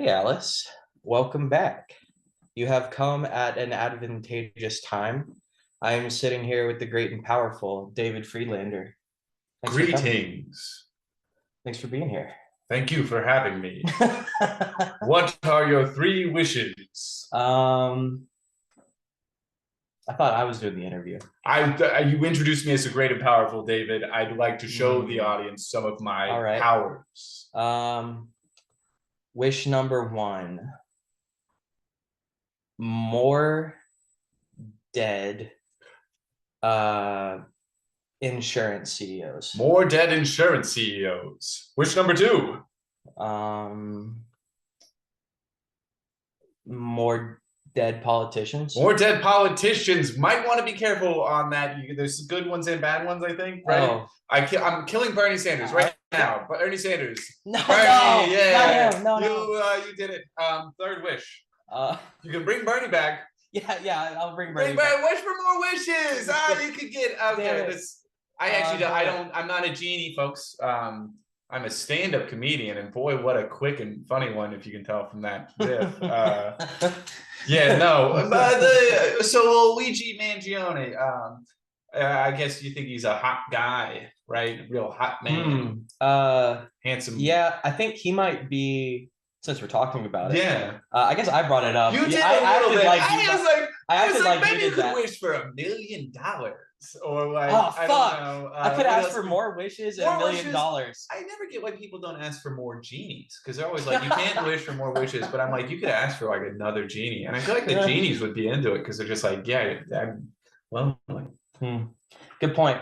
Hey Alice, welcome back. You have come at an advantageous time. I am sitting here with the great and powerful David Friedlander. Thanks for coming. Greetings. Thanks for being here. Thank you for having me. What are your 3 wishes? I thought I was doing the interview. You introduced me as a great and powerful, David. I'd like to show the audience some of my All right. powers. Wish number 1. More dead insurance CEOs. More dead insurance CEOs. Wish number 2. More dead politicians. More dead politicians. Might want to be careful on that. There's good ones and bad ones, I think, right? Oh. I'm killing Bernie Sanders right now. Bernie Sanders. No, Bernie, yeah. No. You did it. Third wish. You can bring Bernie back. Yeah, I'll bring Bernie back. Wish for more wishes. You could get okay. I'm not a genie, folks. I'm a stand-up comedian, and boy, what a quick and funny one, if you can tell from that riff. Yeah, no. So Luigi Mangione, I guess you think he's a hot guy, right? Real hot man. Handsome. Yeah, I think he might be, since we're talking about it. Yeah. I guess I brought it up. You did a little bit. I was like, maybe you could wish for $1 million. Or like, oh, fuck. I don't know. I could ask for more wishes and $1 million. I never get why people don't ask for more genies, because they're always like, you can't wish for more wishes. But I'm like, you could ask for like another genie, and I feel like the genies would be into it because they're just like, yeah, I'm lonely. Good point.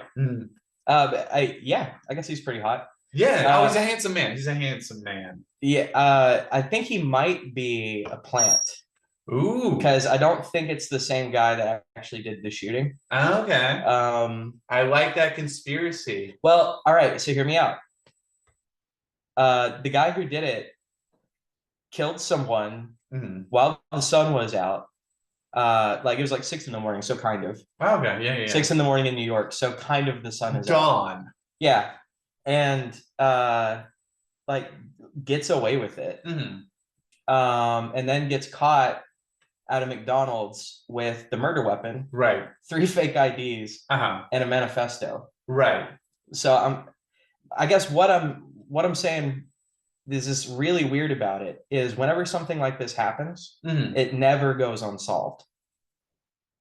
I guess he's pretty hot. Yeah, he's a handsome man. He's a handsome man. Yeah, I think he might be a plant. Ooh. Because I don't think it's the same guy that actually did the shooting. Okay. I like that conspiracy. Well, all right, so hear me out. The guy who did it killed someone while the sun was out. Like it was like 6 a.m, so kind of. Okay, yeah. 6 a.m. in New York, so kind of the sun is dawn. Out. Yeah. And like gets away with it. And then gets caught at a McDonald's with the murder weapon, right? 3 fake IDs, and a manifesto, right? So I guess what I'm saying is this really weird about it is whenever something like this happens, it never goes unsolved.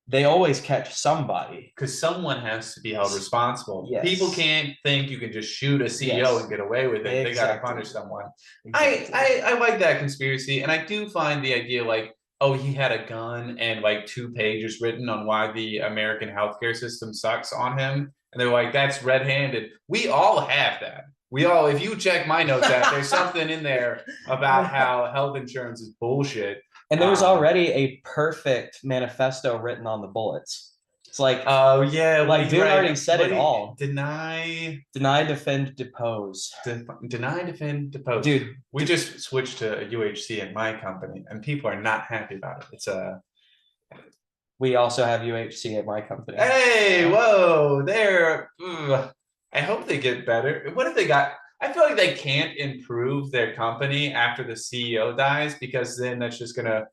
They always catch somebody because someone has to be held responsible. Yes. People can't think you can just shoot a CEO and get away with it. Exactly. They got to punish someone. Exactly. I like that conspiracy, and I do find the idea like, oh, he had a gun and like 2 pages written on why the American healthcare system sucks on him. And they're like, that's red-handed. We all have that. If you check my notes app, there's something in there about how health insurance is bullshit. And there was already a perfect manifesto written on the bullets. It's like, oh yeah, like dude already said it all. Deny, defend, depose. Deny, defend, depose. Dude, we just switched to a UHC in my company, and people are not happy about it. It's a. We also have UHC at my company. Hey, whoa, there. I hope they get better. What if they got? I feel like they can't improve their company after the CEO dies, because then that's just gonna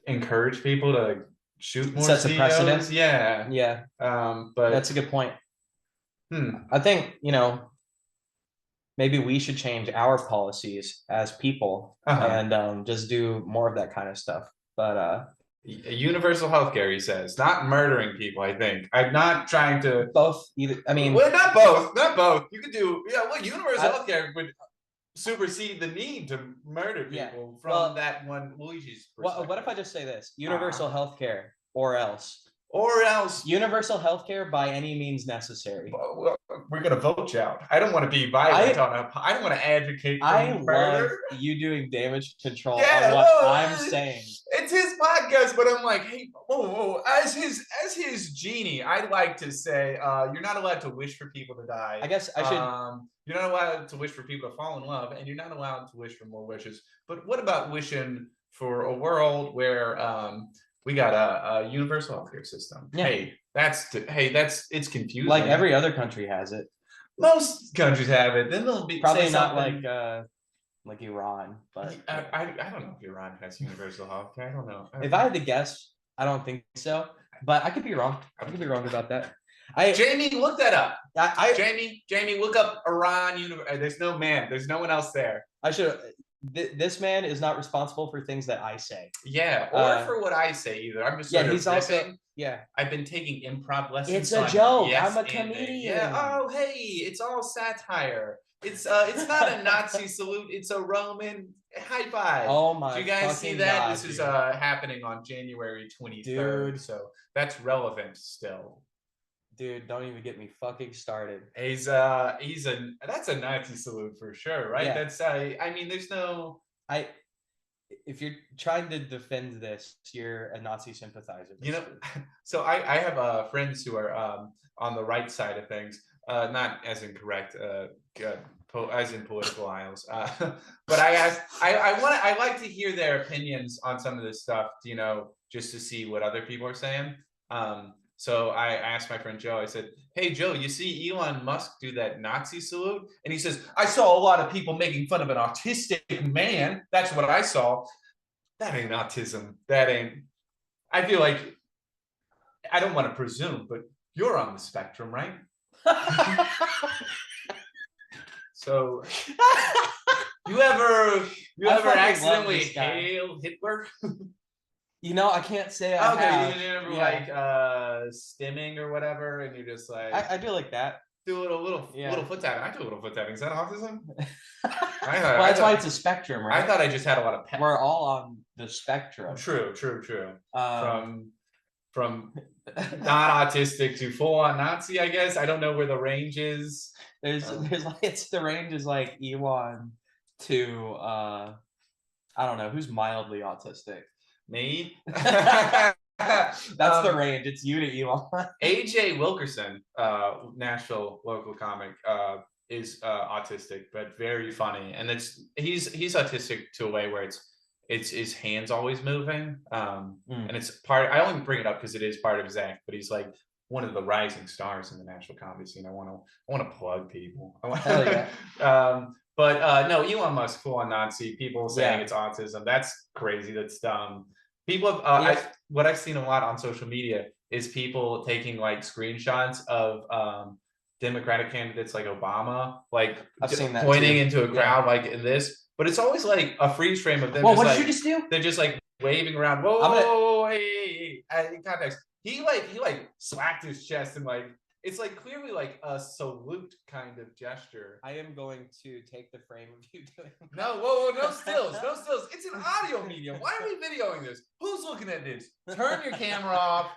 encourage people to shoot more. Sets a precedent. Yeah. But that's a good point. I think, maybe we should change our policies as people and just do more of that kind of stuff. But universal healthcare, he says, not murdering people. I think I'm not trying to both either. I mean, well, not both. You could do universal healthcare would supersede the need to murder people from that one Luigi's perspective. What if I just say this: universal healthcare, or else universal healthcare by any means necessary. Well, we're gonna vote you out. I don't want to be violent I don't want to advocate for murder. Love you doing damage control on what I'm saying. It's his podcast, but I'm like, hey, as his genie, I'd like to say, you're not allowed to wish for people to die. I guess I should. You're not allowed to wish for people to fall in love, and you're not allowed to wish for more wishes. But what about wishing for a world where we got a universal healthcare system? Yeah. It's confusing. Like every other country has it. Most countries have it. Then they'll be probably not like like Iran, but I don't know if Iran has universal healthcare. I don't know. If I had to guess, I don't think so, but I could be wrong. I could be wrong about that. Jamie, look that up. Jamie, look up Iran. There's no man. There's no one else there. I should. This man is not responsible for things that I say. Yeah, or for what I say either. I'm just he's also. Yeah, I've been taking improv lessons. It's a joke. I'm a comedian. Yeah. Oh, hey, it's all satire. It's not a Nazi salute. It's a Roman high five. Oh my! Do you guys see that? God, this is happening on January 23rd. Dude. So that's relevant still. Dude, don't even get me fucking started. That's a Nazi salute for sure, right? Yeah. That's I mean, there's no. If you're trying to defend this, you're a Nazi sympathizer. You know, so I have friends who are on the right side of things, not as incorrect, as in political aisles. But I like to hear their opinions on some of this stuff, you know, just to see what other people are saying. So I asked my friend Joe, I said, hey, Joe, you see Elon Musk do that Nazi salute? And he says, I saw a lot of people making fun of an autistic man. That's what I saw. That ain't autism. That ain't. I feel like, I don't want to presume, but you're on the spectrum, right? So, you ever accidentally hail Hitler? You know, I can't say I have. You never like stimming or whatever, and you're just like I do like that. Do a little foot tapping. I do a little foot tapping. Is that autism? Well, that's why it's a spectrum, right? I thought I just had a lot of pets. We're all on the spectrum. True. From non-autistic to full-on Nazi, I guess. I don't know where the range is. There's like the range is like Elon to I don't know who's mildly autistic. Me? That's the range. It's you to Elon. AJ Wilkerson, Nashville local comic, is autistic, but very funny. And he's autistic to a way where it's his hands always moving. And it's part. I only bring it up because it is part of his act. But he's like one of the rising stars in the national comedy scene. I want to plug people. Hell yeah. But no, Elon Musk full on Nazi. People saying it's autism. That's crazy. That's dumb. People have, what I've seen a lot on social media is people taking like screenshots of Democratic candidates like Obama, like pointing into a crowd like in this, but it's always like a freeze frame of them. Well, what did you just do? They're just like waving around. Whoa, hey. In context, he slapped his chest and like it's like clearly like a salute kind of gesture. I am going to take the frame of you doing that. No, no stills. It's an audio medium. Why are we videoing this? Who's looking at this? Turn your camera off,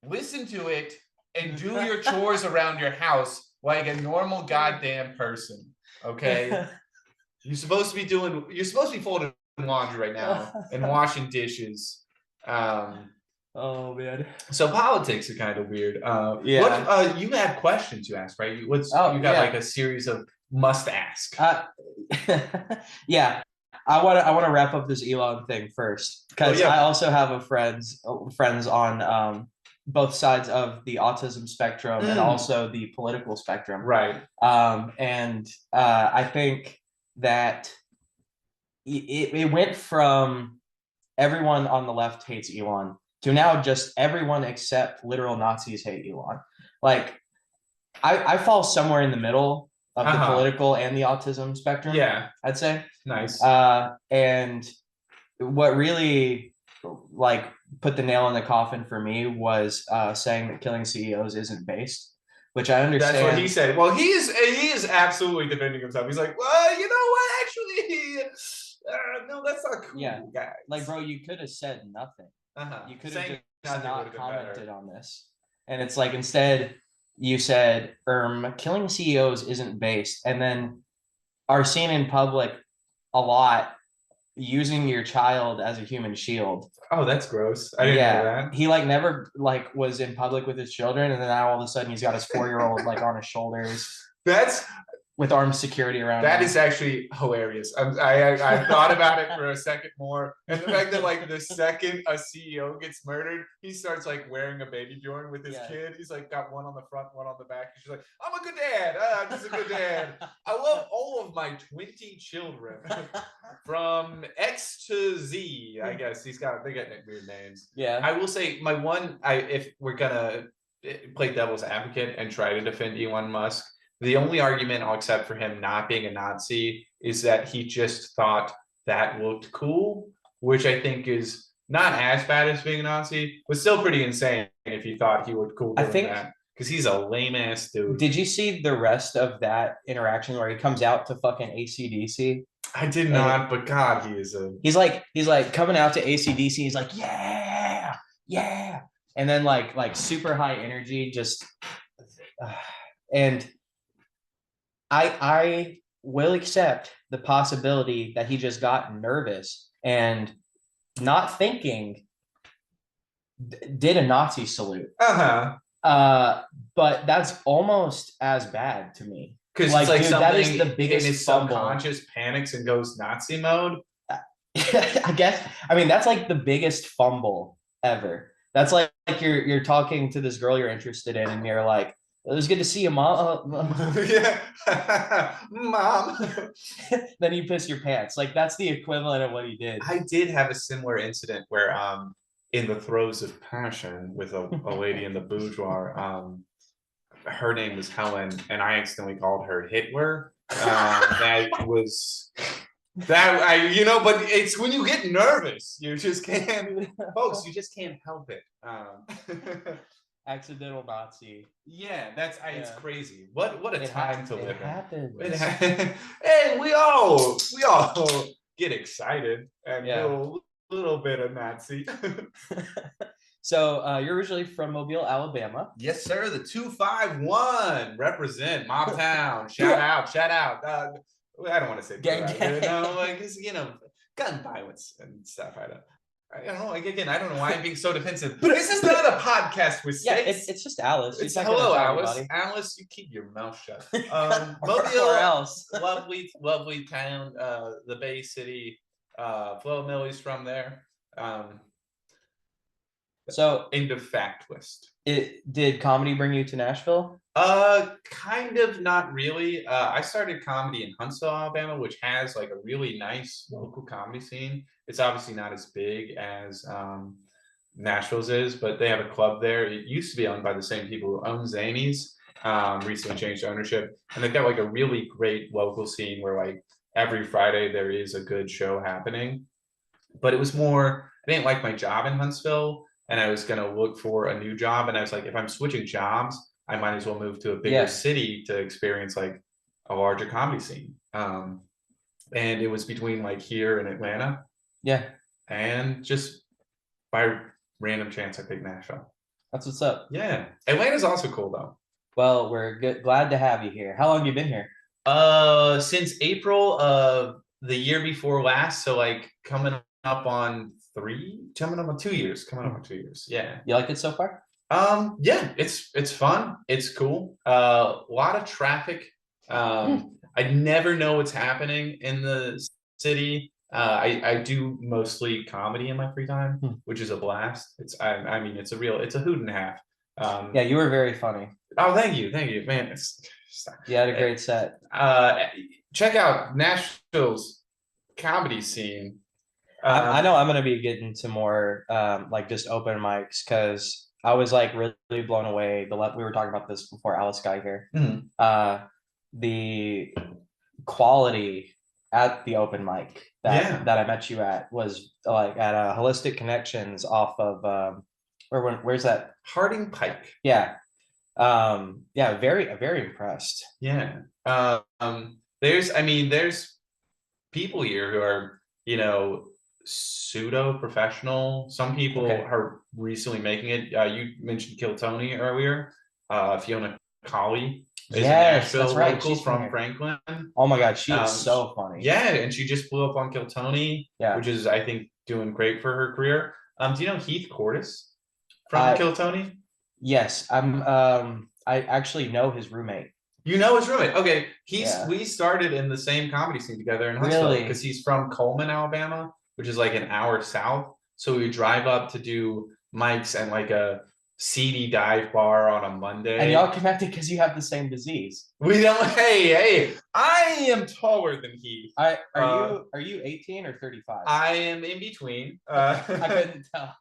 listen to it, and do your chores around your house like a normal goddamn person. Okay? You're supposed to be folding laundry right now and washing dishes. Oh man! So politics are kind of weird. Yeah. You had questions you asked, right? You got like a series of must ask. Yeah, I want to wrap up this Elon thing first because I also have friends on both sides of the autism spectrum and also the political spectrum. Right. And I think that it went from everyone on the left hates Elon to now just everyone except literal Nazis hate Elon. Like, I fall somewhere in the middle of the political and the autism spectrum. Yeah, I'd say. Nice. And what really like put the nail in the coffin for me was saying that killing CEOs isn't based, which I understand. That's what he said. Well, he is absolutely defending himself. He's like, well, you know what? Actually, no, that's not cool. Yeah, guys. Like, bro, you could have said nothing. You could have just not commented on this. And it's like, instead you said, killing CEOs isn't based, and then are seen in public a lot using your child as a human shield. Oh, that's gross. I didn't know that. He like never like was in public with his children, and then now all of a sudden he's got his 4-year-old like on his shoulders. with armed security around. That is actually hilarious. I thought about it for a second more, and the fact that like the second a CEO gets murdered, he starts like wearing a baby Bjorn with his kid. He's like got one on the front, one on the back. He's like, I'm a good dad. I'm just a good dad. I love all of my 20 children, from X to Z. I guess they got weird names. Yeah. I will say my one. If we're gonna play devil's advocate and try to defend Elon Musk. The only argument I'll accept for him not being a Nazi is that he just thought that looked cool, which I think is not as bad as being a Nazi, but still pretty insane if he thought he looked cool doing that. Because he's a lame ass dude. Did you see the rest of that interaction where he comes out to fucking AC/DC? I did not, but God, he's like coming out to AC/DC. He's like, yeah, and then like super high energy, just and. I will accept the possibility that he just got nervous and not thinking did a Nazi salute. But that's almost as bad to me. Because like, dude, that is the biggest in his subconscious panics and goes Nazi mode. I guess. I mean, that's like the biggest fumble ever. That's like you're talking to this girl you're interested in, and you're like, it was good to see you, Mom. Yeah. Mom. Then you piss your pants. Like, that's the equivalent of what he did. I did have a similar incident where, in the throes of passion with a lady in the boudoir, her name was Helen, and I accidentally called her Hitler. But it's when you get nervous, you just can't, folks, you just can't help it. Accidental Nazi. Yeah, it's crazy. What a time to live in. Hey, we all get excited and do a little bit of Nazi. So you're originally from Mobile, Alabama. Yes, sir. The 251 represent Mob Town. Shout out. I don't want to say gang. No, like, gun violence and stuff. I don't know. Like, again, I don't know why I'm being so defensive. But this is not a podcast with stakes. It's just Alice. Hello, Alice. Everybody. Alice, you keep your mouth shut. Mobile, or else. lovely town. The Bay City. Flo Millie's from there. So, into fact list. Did comedy bring you to Nashville? Kind of, not really. I started comedy in Huntsville, Alabama, which has like a really nice local comedy scene. It's obviously not as big as Nashville's is, but they have a club there. It used to be owned by the same people who own Zanies. Recently changed ownership, and they've got like a really great local scene where like every Friday there is a good show happening. But it was more, I didn't like my job in Huntsville, and I was going to look for a new job. And I was like, if I'm switching jobs, I might as well move to a bigger city to experience like a larger comedy scene. And it was between like here and Atlanta. Yeah. And just by random chance, I picked Nashville. That's what's up. Yeah. Atlanta's also cool though. Well, we're glad to have you here. How long have you been here? Since April of the year before last. So like coming up on 2 years. Yeah. You like it so far? Yeah, it's fun. It's cool. A lot of traffic. I never know what's happening in the city. I do mostly comedy in my free time, which is a blast. It's a hoot and a half. Yeah, you were very funny. Oh, thank you, man. You had a great set. Check out Nashville's comedy scene. I know I'm gonna be getting to more like just open mics, because I was like really blown away. We were talking about this before Alice got here. The quality at the open mic that I met you at was like at Holistic Connections off of where's that? Harding Pike. Yeah. Very impressed. Yeah. There's people here who are, pseudo professional. Some people are recently making it. You mentioned Kill Tony earlier. Fiona Colley is a Nashville local from Franklin. Oh my God, she is so funny. Yeah, and she just blew up on Kill Tony, which is, I think, doing great for her career. Do you know Heath Cordes from Kill Tony? Yes, I actually know his roommate. You know his roommate. Okay, we started in the same comedy scene together in Huntsville because he's from Coleman, Alabama, which is like an hour south. So we would drive up to do mics and like a seedy dive bar on a Monday. And y'all connected because you have the same disease. We don't. Hey, I am taller than he. Are you 18 or 35? I am in between. I couldn't tell.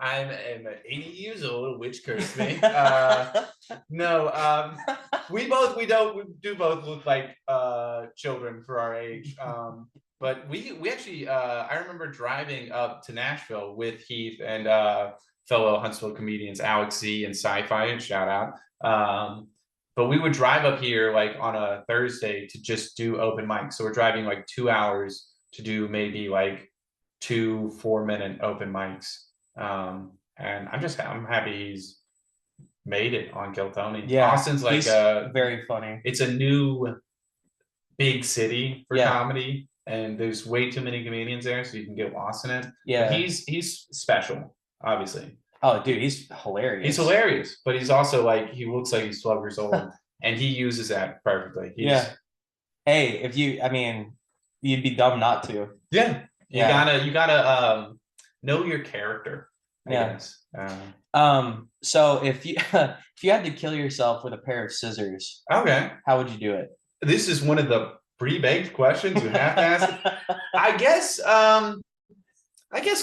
I'm 80 years old, which cursed me. No, we do both look like children for our age. But we actually I remember driving up to Nashville with Heath and fellow Huntsville comedians Alex Z and Sci-Fi, and shout out. But we would drive up here like on a Thursday to just do open mics. So we're driving like 2 hours to do maybe like 2 4-minute open mics. And I'm happy he's made it on Kill Tony. Yeah, Austin's like very funny. It's a new big city for comedy, and there's way too many comedians there, so you can get lost in it. Yeah, but he's special, obviously. Oh, dude, he's hilarious. He's hilarious, but he's also like he looks like he's 12 years old, and he uses that perfectly. Hey, you'd be dumb not to. Yeah, you gotta know your character. I guess. So if you had to kill yourself with a pair of scissors, okay, how would you do it? This is one of the pre-baked questions you have to ask. I guess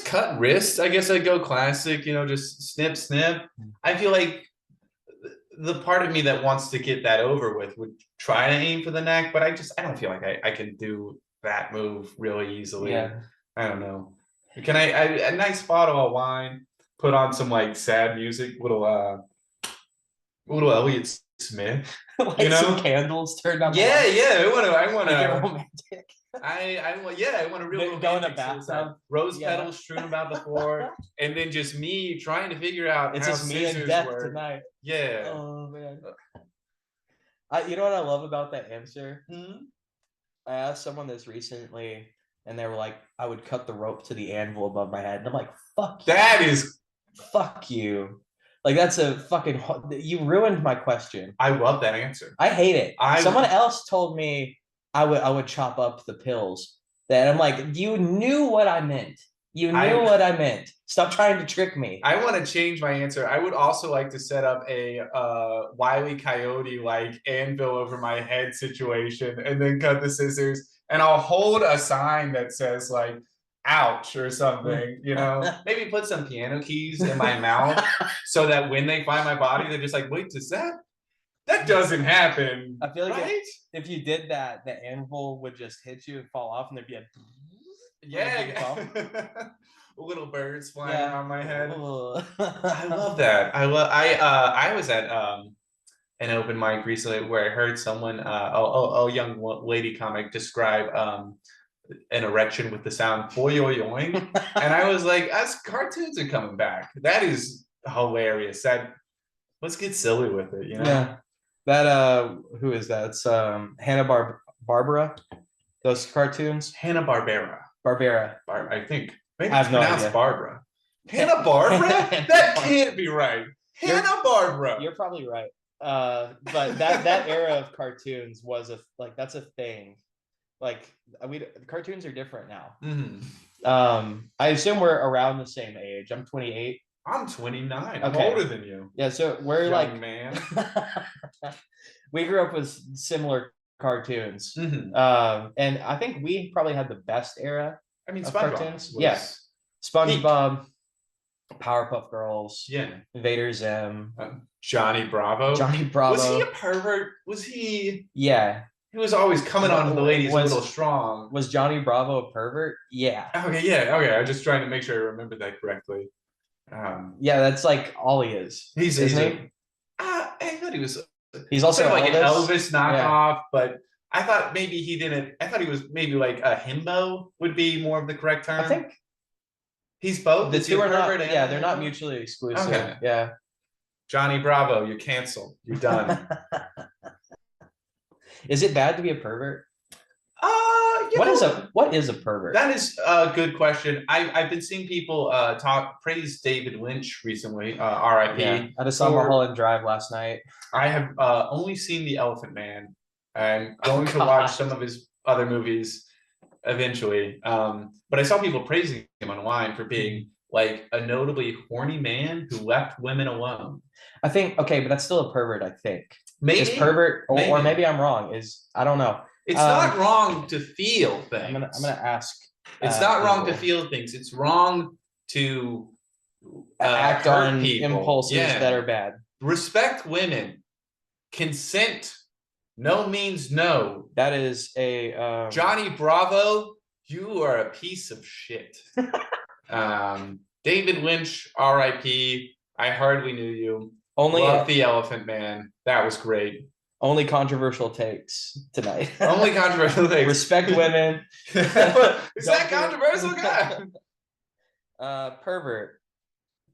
cut wrist. I guess I'd go classic, just snip. I feel like the part of me that wants to get that over with would try to aim for the neck, but I don't feel like I can do that move really easily. Yeah. I don't know. Can I a nice bottle of wine, put on some like sad music, little Elliott Smith, like some candles turned on. Yeah. I want to romantic. I want a real go in a bathtub, rose petals strewn about the floor, and then just me trying to figure out it's just me and death tonight. Yeah. Oh man. You know what I love about that answer? I asked someone this recently, and they were like, I would cut the rope to the anvil above my head. And I'm like, fuck you. That is... Fuck you. Like, that's a fucking... You ruined my question. I love that answer. I hate it. Someone else told me I would chop up the pills. Then I'm like, you knew what I meant. You knew what I meant. Stop trying to trick me. I want to change my answer. I would also like to set up a Wile E. Coyote like anvil over my head situation, and then cut the scissors. And I'll hold a sign that says like "ouch" or something. Maybe put some piano keys in my mouth so that when they find my body, they're just like, "Wait, does that doesn't happen?" I feel like if you did that, the anvil would just hit you and fall off, and there'd be a little birds flying around my head. I love that. I was at an open mic recently where I heard someone, a young lady comic, describe an erection with the sound "boing," and I was like, as cartoons are coming back, that is hilarious. Let's get silly with it, Yeah. That who is that? It's Hanna-Barbera. Those cartoons. Hanna-Barbera. I think. Maybe it's pronounced Barbara. Hanna-Barbera? That can't be right. Hanna-Barbera. You're probably right. But that era of cartoons was that's a thing. Like cartoons are different now. Mm-hmm. I assume we're around the same age. I'm 28. I'm 29. I'm older than you. Yeah, so we're young man. We grew up with similar cartoons. Mm-hmm. And I think we probably had the best era. I mean, SpongeBob. Yes. SpongeBob, Powerpuff Girls, Vader Zim, Johnny Bravo. Was he a pervert? Was he? Yeah. He was always coming on to the ladies a little strong. Was Johnny Bravo a pervert? Yeah. Okay, I'm just trying to make sure I remember that correctly. Yeah, that's like all he is. Isn't he? I thought he was. He's also like an Elvis knockoff, but I thought maybe he didn't. I thought he was maybe like a himbo would be more of the correct term. I think he's both. The two are not. Yeah, they're not mutually exclusive. Okay. Yeah. Johnny Bravo, you're canceled. You're done. Is it bad to be a pervert? What is a pervert? That is a good question. I've been seeing people praise David Lynch recently, R.I.P. Yeah, I just saw Mulholland Drive last night. I have only seen The Elephant Man. I'm going to watch some of his other movies eventually. But I saw people praising him online for being like a notably horny man who left women alone. I think, okay, but that's still a pervert, I think. Maybe. Is pervert, or maybe I'm wrong. I don't know. It's not wrong to feel things. I'm gonna ask. It's not wrong to feel things. It's wrong to act on impulses that are bad. Respect women. Consent. No means no. That is a Johnny Bravo. You are a piece of shit. David Lynch, R.I.P. I hardly knew you. Love The Elephant Man. That was great. Only controversial takes tonight. Only controversial takes. Respect women. Is that controversial, guy? Pervert.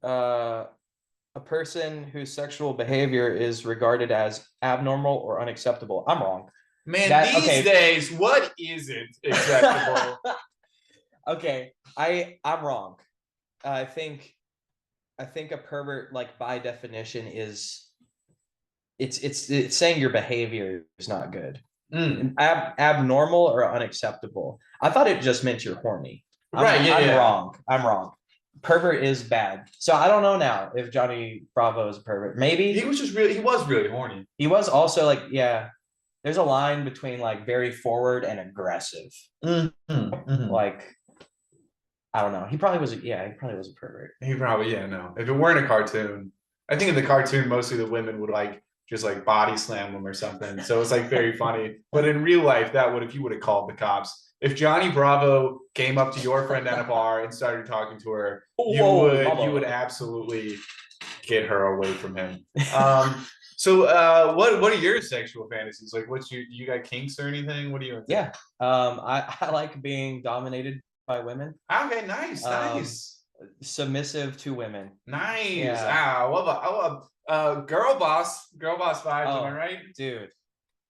A person whose sexual behavior is regarded as abnormal or unacceptable. I'm wrong. Man, these days, what isn't acceptable? Okay, I'm wrong. I think a pervert, like by definition, is it's saying your behavior is not good. Abnormal or unacceptable. I thought it just meant you're horny. I'm wrong. Pervert is bad. So I don't know now if Johnny Bravo is a pervert. Maybe he was really horny. He was also like, yeah. There's a line between like very forward and aggressive. Like, I don't know. He probably was a pervert. He probably, no. If it weren't a cartoon, I think in the cartoon, mostly the women would like just like body slam him or something. So it's like very funny. But in real life, if you would have called the cops. If Johnny Bravo came up to your friend at a bar and started talking to her, you would absolutely get her away from him. So what are your sexual fantasies? Like you got kinks or anything? What do you into? Yeah. I like being dominated by women. Okay, nice. Submissive to women. Nice. Yeah. I love girl boss vibes, am I right? Dude.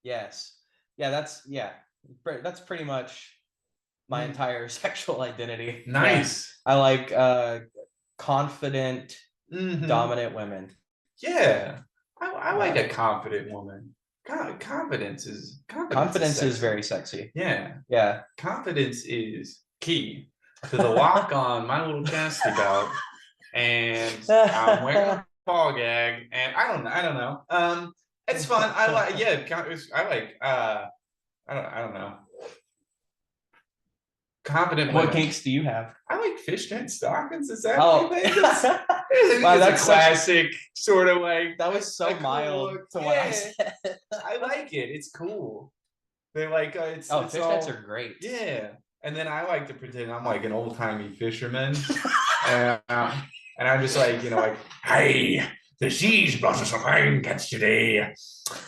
Yes. Yeah, that's pretty much my entire sexual identity. Nice. Yeah. I like confident, dominant women. Yeah. I like a confident woman. Confidence is very sexy. Yeah. Confidence is key to the lock on my little chastity belt, and I'm wearing a ball gag, and I don't know. It's fun. I don't know. Confident women. What kinks do you have? I like fishnet stockings. Is that wow, that's classic sort of like. That was so mild to what I said. I like it. It's cool. They're like fishnets are great. Yeah, and then I like to pretend I'm like an old timey fisherman, and I'm just like hey. The seas brought us a fine catch today.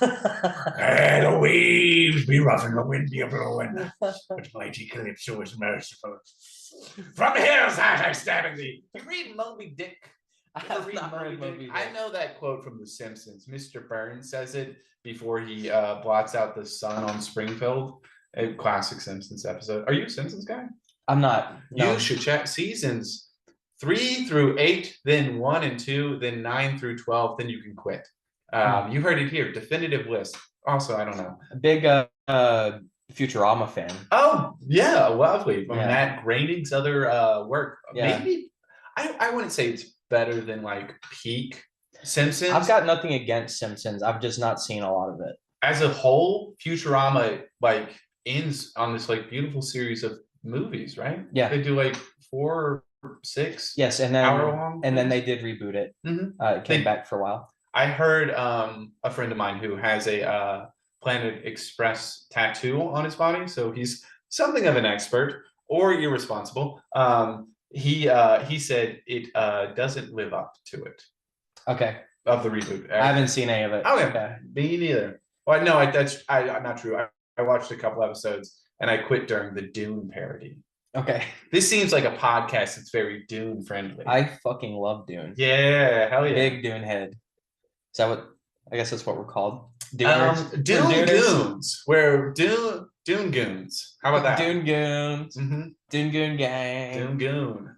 The waves be rough and the wind be a blowing, but mighty Calypso is merciful. From the hills I stabbing thee. You read Moby Dick? I know that quote from The Simpsons. Mr. Burns says it before he blots out the sun on Springfield. A classic Simpsons episode. Are you a Simpsons guy? I'm not. No. You should check seasons 3 through 8, then 1 and 2, then 9 through 12, then you can quit. You heard it here. Definitive list. Also, I don't know. A big Futurama fan. Oh, yeah. Lovely. From Matt Groening's other work. Yeah. Maybe, I wouldn't say it's better than like peak Simpsons. I've got nothing against Simpsons. I've just not seen a lot of it. As a whole, Futurama like ends on this like beautiful series of movies, right? Yeah. They do like 4 or 6 and then hour long, and then they did reboot it. It came back for a while. I heard a friend of mine who has a Planet Express tattoo on his body, so he's something of an expert or irresponsible. He said it doesn't live up to it. Okay. Of the reboot. I haven't seen any of it. Okay. Me neither. Well, no, that's not true. I watched a couple episodes and I quit during the Dune parody. Okay. This seems like a podcast that's very Dune friendly. I fucking love Dune. Yeah, hell yeah. Big Dune head. I guess that's what we're called. Dune Goons. Where Dune Dune Goons. How about that? Dune Goons. Mm-hmm. Dune Goon gang. Dune Goon.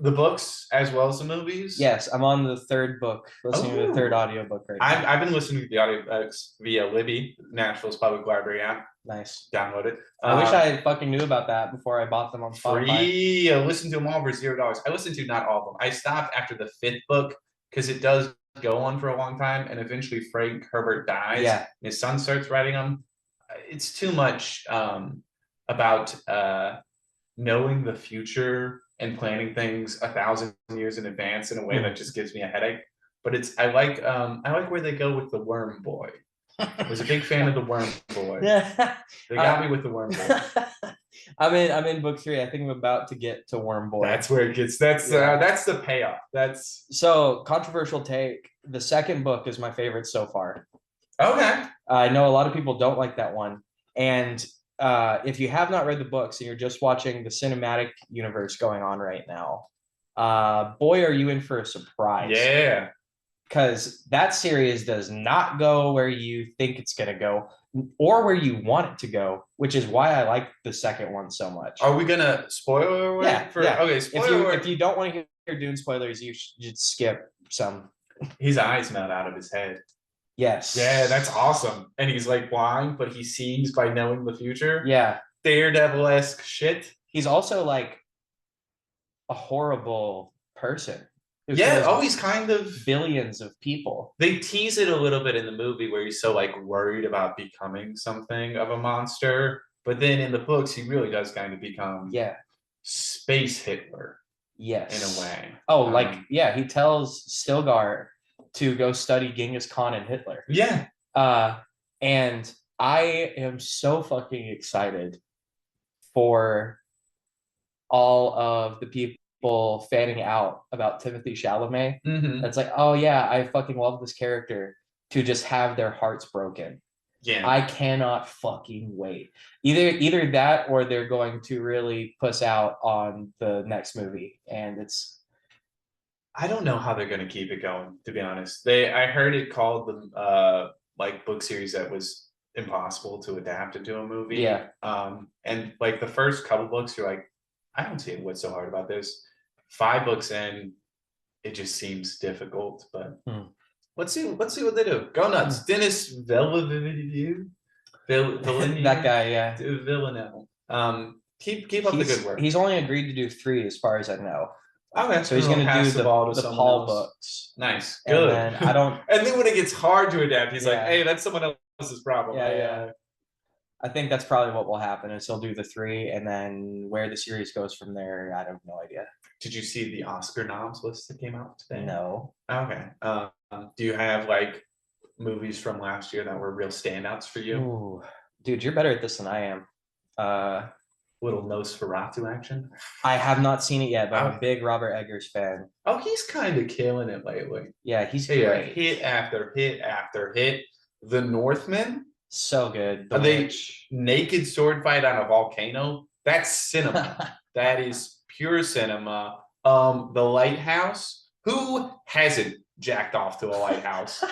The books as well as the movies. Yes, I'm on the third book, listening to the third audiobook right now. I've been listening to the audiobooks via Libby, Nashville's public library app. Nice. Download it. I wish I fucking knew about that before I bought them on Spotify. Free. Listen to them all for $0. I listened to not all of them. I stopped after the 5th book because it does go on for a long time, and eventually Frank Herbert dies. Yeah. And his son starts writing them. It's too much about knowing the future and planning things 1,000 years in advance in a way that just gives me a headache. But I like where they go with the worm boy. I was a big fan of the worm boy. They got me with the worm boy. I'm in book 3. I think I'm about to get to worm boy. That's where it gets. That's the payoff. That's so controversial take. The second book is my favorite so far. Okay. I know a lot of people don't like that one, and if you have not read the books and you're just watching the cinematic universe going on right now, boy, are you in for a surprise. Yeah. Because that series does not go where you think it's going to go or where you want it to go, which is why I like the second one so much. Are we going to spoiler alert? Yeah. Okay, spoiler if you don't want to hear Dune spoilers, you should skip some. His eyes melt out of his head. Yes. Yeah, that's awesome. And he's like blind, but he sees by knowing the future. Yeah. Daredevil-esque shit. He's also like a horrible person. Yeah, he's kind of billions of people. They tease it a little bit in the movie where he's so like worried about becoming something of a monster. But then in the books, he really does kind of become space Hitler. Yes. In a way. Oh, he tells Stilgar to go study Genghis Khan and Hitler. Yeah. And I am so fucking excited for all of the people fanning out about Timothée Chalamet. Mm-hmm. That's like, oh yeah, I fucking love this character, to just have their hearts broken. Yeah. I cannot fucking wait. Either that or they're going to really puss out on the next movie. And I don't know how they're going to keep it going, to be honest. I heard it called the book series that was impossible to adapt into a movie. Yeah. And like the first couple books, you're like, I don't see what's so hard about this. 5 books in, it just seems difficult. But let's see what they do. Go nuts, Denis Villeneuve. That guy, yeah. Villeneuve. Keep up the good work. He's only agreed to do 3, as far as I know. Okay, so he's going to do the Paul books. Nice, good. And then and then when it gets hard to adapt, he's like, "Hey, that's someone else's problem." Yeah. I think that's probably what will happen. Is he'll do the 3, and then where the series goes from there, I have no idea. Did you see the Oscar noms list that came out today? No. Okay. Do you have movies from last year that were real standouts for you? Ooh, dude, you're better at this than I am. Little Nosferatu action. I have not seen it yet, but I'm a big Robert Eggers fan. Oh, he's kind of killing it lately. Yeah, he's great. Hit after hit after hit. The Northman. So good. They naked sword fight on a volcano. That's cinema. That is pure cinema. The Lighthouse. Who hasn't jacked off to a lighthouse?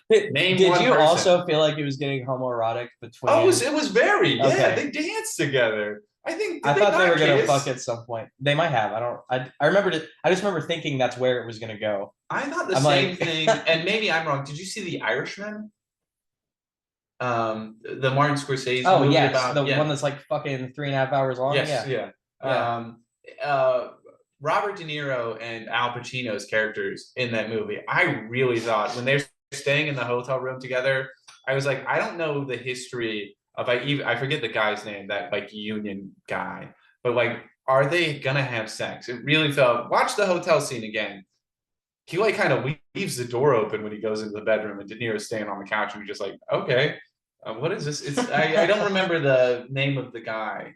Did you also feel like it was getting homoerotic between? Oh, it was very. Okay. Yeah, they danced together. I thought they were gonna fuck at some point. They might have. I remembered it. I just remember thinking that's where it was gonna go. I thought the same thing, and maybe I'm wrong. Did you see The Irishman? The Martin Scorsese movie about the one that's like fucking 3.5 hours long. Yes, yeah. Robert De Niro and Al Pacino's characters in that movie, I really thought when they're staying in the hotel room together, I was like, I don't know the history of I forget the guy's name, that union guy, but are they gonna have sex? It really felt. Watch the hotel scene again. He kind of leaves the door open when he goes into the bedroom, and De Niro's staying on the couch, and you're just like, okay, what is this? I don't remember the name of the guy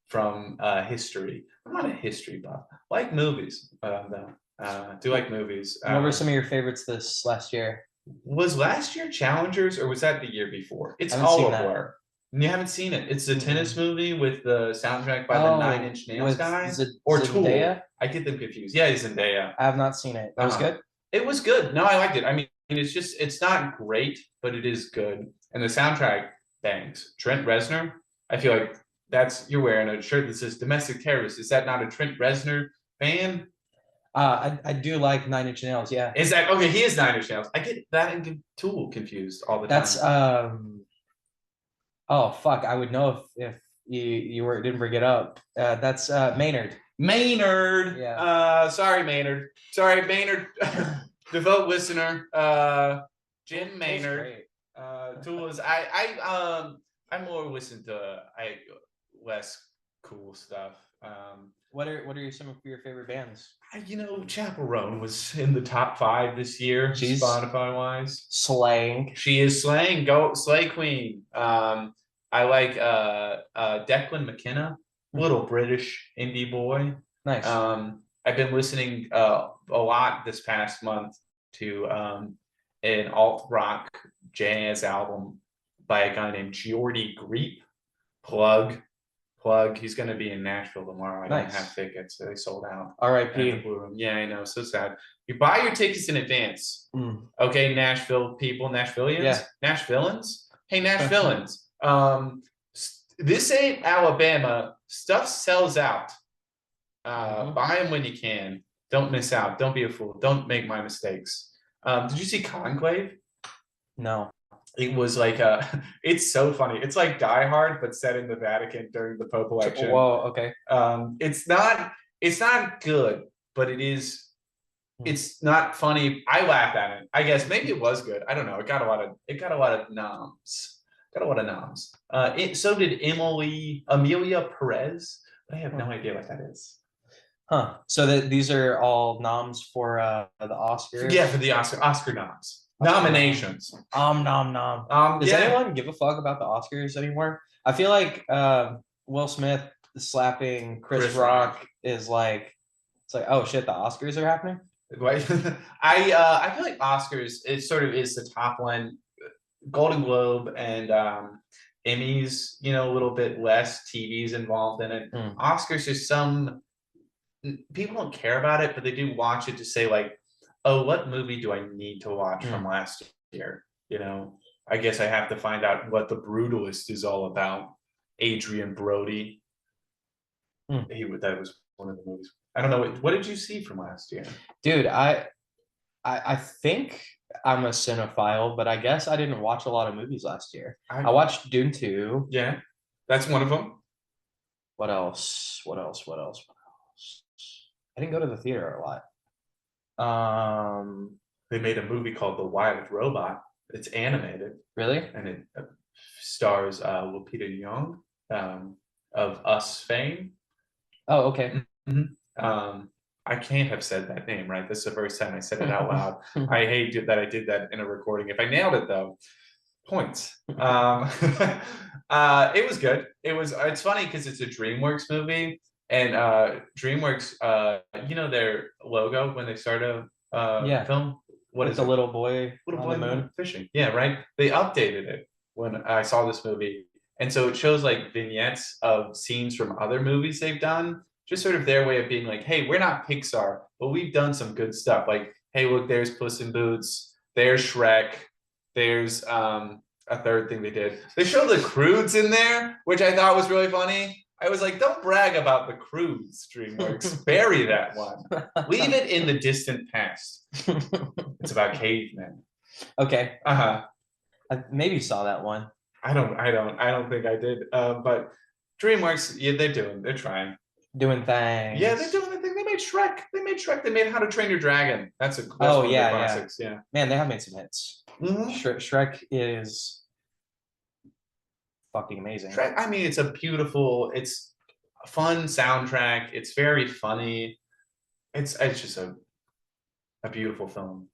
from history. I'm not a history buff. Like movies, do like movies. What were some of your favorites this last year? Was last year Challengers, or was that the year before? It's all a blur. You haven't seen it. It's the tennis movie with the soundtrack by the 9 Inch Nails guys. Or Zendaya? Tool. I get them confused. Yeah, Zendaya. I have not seen it. That was good? It was good. No, I liked it. I mean, it's not great, but it is good. And the soundtrack, bangs. Trent Reznor, I feel like you're wearing a shirt that says domestic terrorist. Is that not a Trent Reznor fan? I do like Nine Inch Nails. Yeah. Is that okay? He is Nine Inch Nails. I get that and Tool confused all the time. That's oh fuck! I would know if you didn't bring it up. That's Maynard. Maynard. Yeah. Sorry, Maynard. Sorry, Maynard. Devout listener. Jim Maynard. Tool is I more listen to less cool stuff. What are some of your favorite bands? Chaperone was in the top 5 this year, Spotify wise. Slaying. She is slaying. Go Slay Queen. I like Declan McKenna, little British indie boy. Nice. I've been listening a lot this past month to an alt rock jazz album by a guy named Geordie Greep. Plug. He's going to be in Nashville tomorrow. I don't have tickets. They sold out. R.I.P. Yeah, I know. So sad. You buy your tickets in advance. Okay, Nashville people, Nashvillians, yeah. Nashvillans. Hey, Nashvillans. This ain't Alabama. Stuff sells out. Buy them when you can. Don't miss out. Don't be a fool. Don't make my mistakes. Did you see Conclave? No. It was like it's so funny. It's like Die Hard, but set in the Vatican during the Pope election. Whoa, okay. It's not good, but it is. It's not funny. I laughed at it. I guess maybe it was good. I don't know. It got a lot of noms. So did Amelia Perez. I have no idea what that is. Huh. So these are all noms for the Oscars? Yeah, for the Oscar noms. Nominations. Does anyone give a fuck about the Oscars anymore? I feel like Will Smith slapping Chris Rock is like, it's like, oh shit, the Oscars are happening. I feel like Oscars is the top one. Golden Globe and Emmys, a little bit less. TV's involved in it. Oscars is people don't care about it, but they do watch it to say like, oh, what movie do I need to watch from last year? I guess I have to find out what The Brutalist is all about. Adrian Brody. That was one of the movies. I don't know. What did you see from last year? Dude, I think I'm a cinephile, but I guess I didn't watch a lot of movies last year. I watched Dune 2. Yeah, that's one of them. What else? I didn't go to the theater a lot. They made a movie called The Wild Robot. It's animated. Really? And it stars Lupita Nyong of Us fame. Oh, okay. I can't have said that name, right? This is the first time I said it out loud. I hate that I did that in a recording. If I nailed it though, points. It was good. It's funny because it's a DreamWorks movie. And DreamWorks, their logo when they start a film? What is the little boy on the moon fishing? Yeah, right. They updated it when I saw this movie, and so it shows like vignettes of scenes from other movies they've done. Just sort of their way of being like, hey, we're not Pixar, but we've done some good stuff. Like, hey, look, there's Puss in Boots, there's Shrek, there's a third thing they did. They showed the Croods in there, which I thought was really funny. I was like, don't brag about the Croods, DreamWorks. Bury that one. Leave it in the distant past. It's about cavemen. Okay. I maybe saw that one. I don't think I did. But DreamWorks, yeah, they're trying. Doing things. Yeah, they're doing the thing. They made Shrek. They made How to Train Your Dragon. That's one of the classics. Yeah. Man, they have made some hits. Shrek is fucking amazing. Shrek, I mean, it's a fun soundtrack. It's very funny. It's just a beautiful film.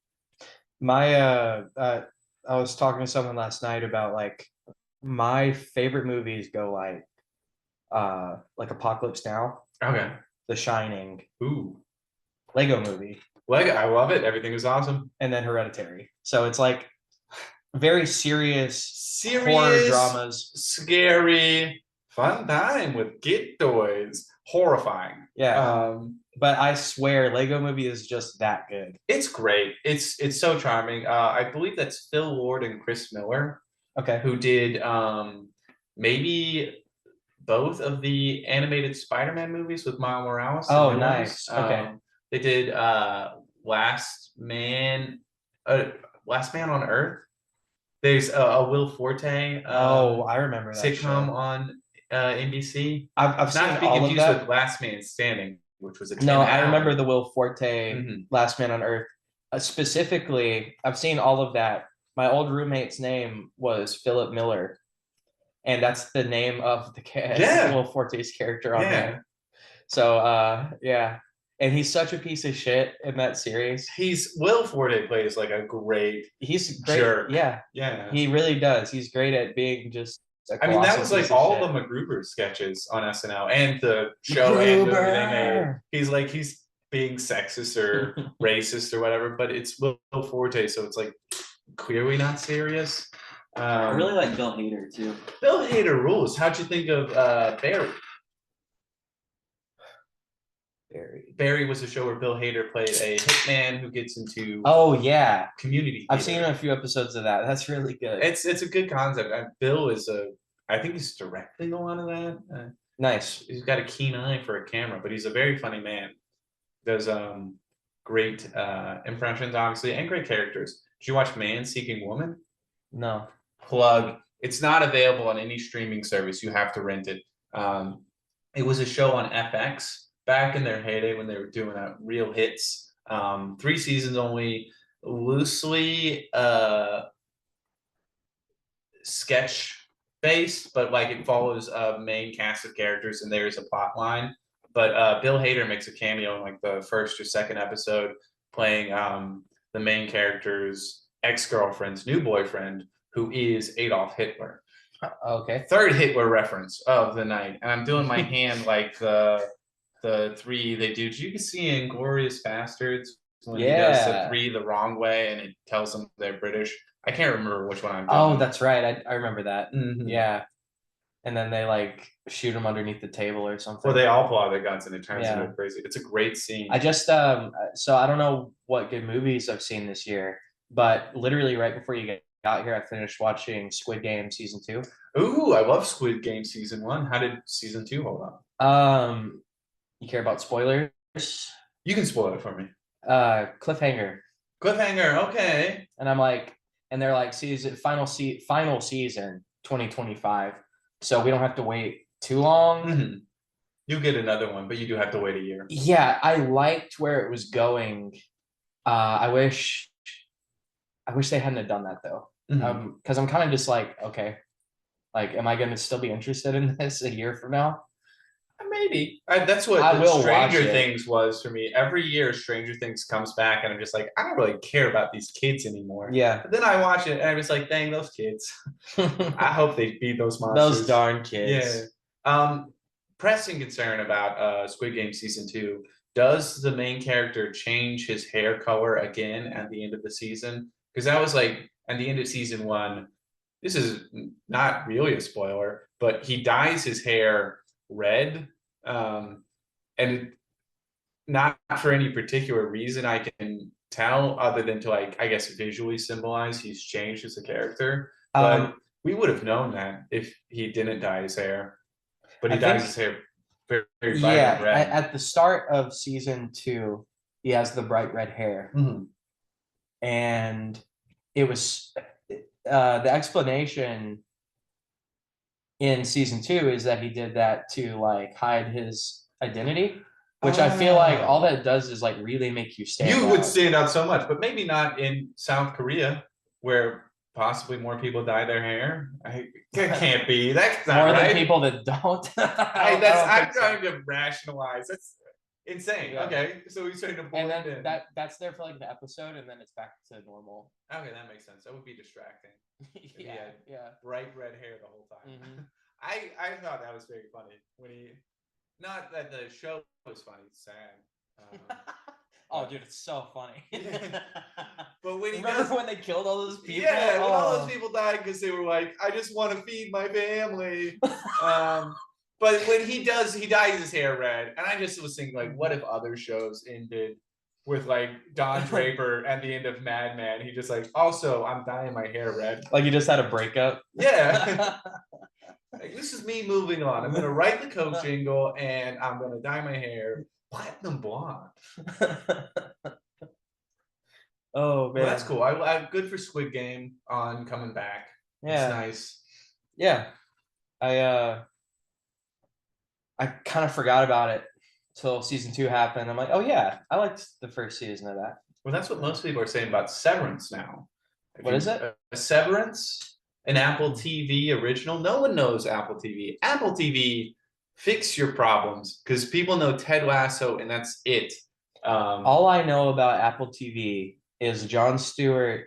I was talking to someone last night about like my favorite movies go like Apocalypse Now. Okay. The Shining. Ooh. Lego Movie. Lego, I love it. Everything is awesome. And then Hereditary. So it's like very serious horror dramas. Scary, fun time with kid toys. Horrifying. Yeah. But I swear Lego Movie is just that good. It's great. It's so charming. I believe that's Phil Lord and Chris Miller Okay. Who did maybe both of the animated Spider-Man movies with Miles Morales. Oh, nice. Okay. They did Last Man on Earth. There's a Will Forte I remember that sitcom show on NBC. I've seen Not to be all of confused that. with Last Man Standing, which was a No, Tim I Allen. remember the Will Forte Last Man on Earth. Specifically, I've seen all of that. My old roommate's name was Philip Miller, and that's the name of the Will Forte's character on there. So yeah. And he's such a piece of shit in that series. Will Forte plays like a great jerk. Yeah. Yeah. He really does. He's great at being just I mean, that was like all the MacGruber sketches on SNL and the show and movie they made. He's being sexist or racist or whatever, but it's Will Forte, so it's like clearly not serious. I really like Bill Hader too. Bill Hader rules. How'd you think of Barry? Barry was a show where Bill Hader played a hitman who gets into community theater. I've seen a few episodes of that. That's really good. It's a good concept. Bill is I think he's directing a lot of that. Nice. He's got a keen eye for a camera, but he's a very funny man. Does great impressions, obviously, and great characters. Did you watch Man Seeking Woman? No. Plug. It's not available on any streaming service. You have to rent it. It was a show on FX back in their heyday when they were doing real hits. 3 seasons only, loosely sketch based, but like it follows a main cast of characters and there's a plot line. But Bill Hader makes a cameo in like the first or second episode, playing the main character's ex-girlfriend's new boyfriend, who is Adolf Hitler. Okay. Third Hitler reference of the night, and I'm doing my hand like the 3 they do. You can see in Glorious Bastards when he does the 3 the wrong way, and it tells them they're British. I can't remember which one I'm doing. Oh, that's right. I remember that. Yeah. And then they like shoot him underneath the table or something. Well, they all pull out their guns and it turns into crazy. It's a great scene. I just so I don't know what good movies I've seen this year, but literally right before you got here, I finished watching Squid Game season 2. Ooh, I love Squid Game season 1. How did season 2 hold up? You care about spoilers? You can spoil it for me. Cliffhanger. Okay. And I'm like, and they're like, final season 2025. So we don't have to wait too long. You get another one, but you do have to wait a year. Yeah, I liked where it was going. I wish they hadn't done that though. Because I'm kind of just like, okay, like, am I going to still be interested in this a year from now? Maybe. That's what Stranger Things was for me. Every year, Stranger Things comes back, and I'm just like, I don't really care about these kids anymore. Yeah. But then I watch it, and I'm just like, dang, those kids. I hope they beat those monsters. Those darn kids. Yeah. Pressing concern about Squid Game season 2. Does the main character change his hair color again at the end of the season? Because that was like at the end of season 1. This is not really a spoiler, but he dyes his hair red, and not for any particular reason I can tell, other than to like, I guess, visually symbolize he's changed as a character. But we would have known that if he didn't dye his hair. But he dyes his hair very, very vibrant red. At the start of season 2, he has the bright red hair, and it was the explanation in season 2 is that he did that to like hide his identity, which I feel like all that does is like really make you stand out. You would stand out so much, but maybe not in South Korea, where possibly more people dye their hair. That can't be. That's not more right. than people that don't. I'm trying to rationalize. That's insane. Yeah. Okay, so he's trying to blend in. That's there for like the episode, and then it's back to normal. Okay, that makes sense. That would be distracting. Yeah. Bright red hair the whole time. I thought that was very funny when he. Not that the show was funny. It's sad. Oh, dude, it's so funny. But when when they killed all those people? Yeah, when all those people died because they were like, I just want to feed my family. But when he dyes his hair red, and I just was thinking, like, what if other shows ended with like Don Draper at the end of Mad Men. He just like, also, I'm dyeing my hair red. Like you just had a breakup. Yeah. Like, this is me moving on. I'm gonna write the Coke jingle and I'm gonna dye my hair platinum blonde. Oh man, well, that's cool. I good for Squid Game on coming back. Yeah, it's nice. Yeah, I kind of forgot about it till season 2 happened. I'm like, oh yeah, I liked the first season of that. Well, that's what most people are saying about Severance now. What is it? Severance, an Apple TV original. No one knows Apple TV. Apple TV, fix your problems because people know Ted Lasso and that's it. All I know about Apple TV is Jon Stewart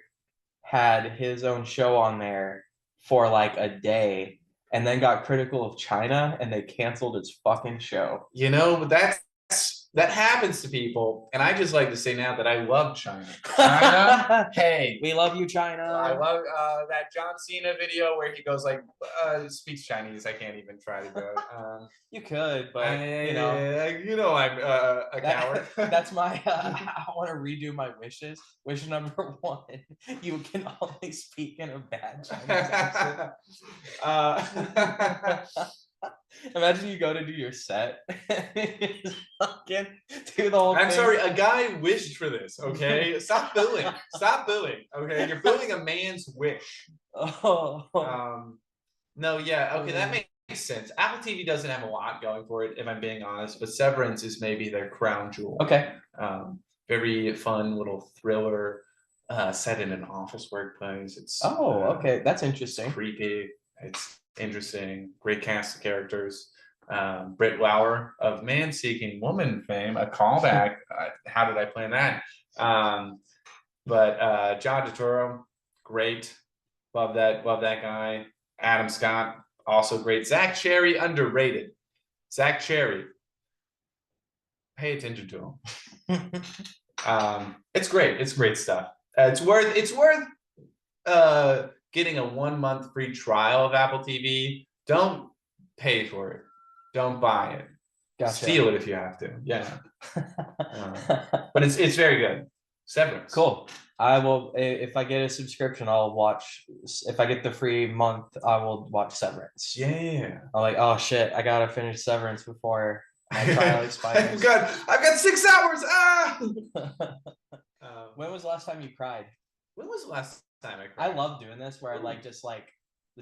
had his own show on there for like a day and then got critical of China and they canceled its fucking show. You know, that happens to people. And I just like to say now that I love China. China, hey. We love you, China. I love that John Cena video where he goes like, speaks Chinese. I can't even try to do it. You could, but I'm a coward. That's my, I want to redo my wishes. Wish number 1, you can only speak in a bad Chinese accent. Imagine you go to do your set. Fucking do the whole I'm thing. sorry, a guy wished for this, okay? Stop booing. Stop booing, okay? You're booing a man's wish. Oh. No, yeah, okay, that makes sense. Apple TV doesn't have a lot going for it, if I'm being honest, but Severance is maybe their crown jewel. Okay. Very fun little thriller set in an office workplace. It's okay, that's interesting. It's creepy. It's interesting. Great cast of characters. Britt Lauer of Man Seeking Woman fame, a callback. How did I plan that? But John Turturro, great. Love that guy. Adam Scott, also great. Zach Cherry, underrated. Zach Cherry, pay attention to him. It's great. It's great stuff. It's worth getting a 1-month free trial of Apple TV. Don't pay for it. Don't buy it. Gotcha. Steal it if you have to. Yeah. But it's very good. Severance. Cool. I will, if I get a subscription, I'll watch. If I get the free month, I will watch Severance. Yeah. I'm like, oh shit, I gotta finish Severance before my trial expires. I've got 6 hours. When was the last time you cried? When was the last time I cried? I love doing this where I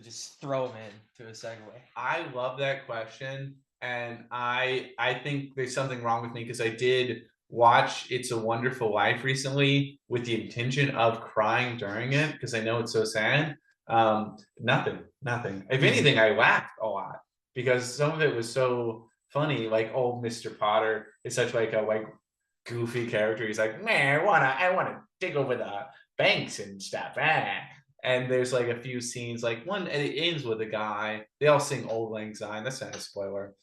just throw them in to a segue. I love that question, and I think there's something wrong with me because I did watch It's a Wonderful Life recently with the intention of crying during it because I know it's so sad. Nothing. If anything, I laughed a lot because some of it was so funny. Like old Mr. Potter is such like a goofy character. He's like, man, I wanna dig over the banks and stuff. And there's like a few scenes, like one, it ends with a guy. They all sing Old Lang Syne. That's not a spoiler.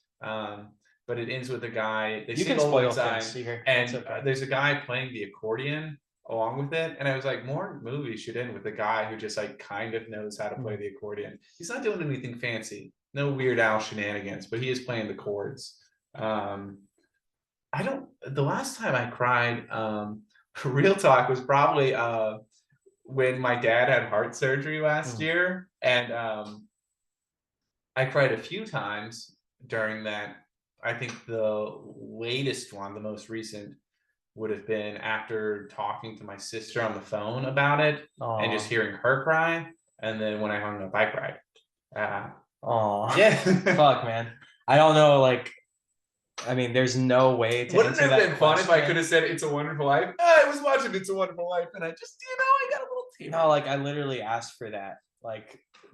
But it ends with a guy. They sing Old Lang Syne, and okay. There's a guy playing the accordion along with it. And I was like, more movies should end with a guy who just like kind of knows how to play the accordion. He's not doing anything fancy, no Weird Al shenanigans, but he is playing the chords. The last time I cried, real talk, was probably when my dad had heart surgery last year, and I cried a few times during that. I think the latest one, the most recent, would have been after talking to my sister on the phone about it. Aww. And just hearing her cry, and then when I hung up, I cried. Yeah. Fuck, man. I don't know, I mean, there's no way to Wouldn't it have been fun if I could have said It's a Wonderful Life? I was watching It's a Wonderful Life, and I just, I got a little tear. No, I literally asked for that.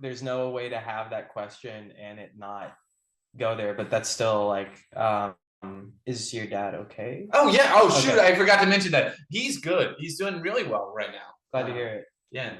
There's no way to have that question and it not go there, but that's still is your dad okay? Oh yeah. Oh shoot, okay. I forgot to mention that. He's good. He's doing really well right now. Glad to hear it. Yeah.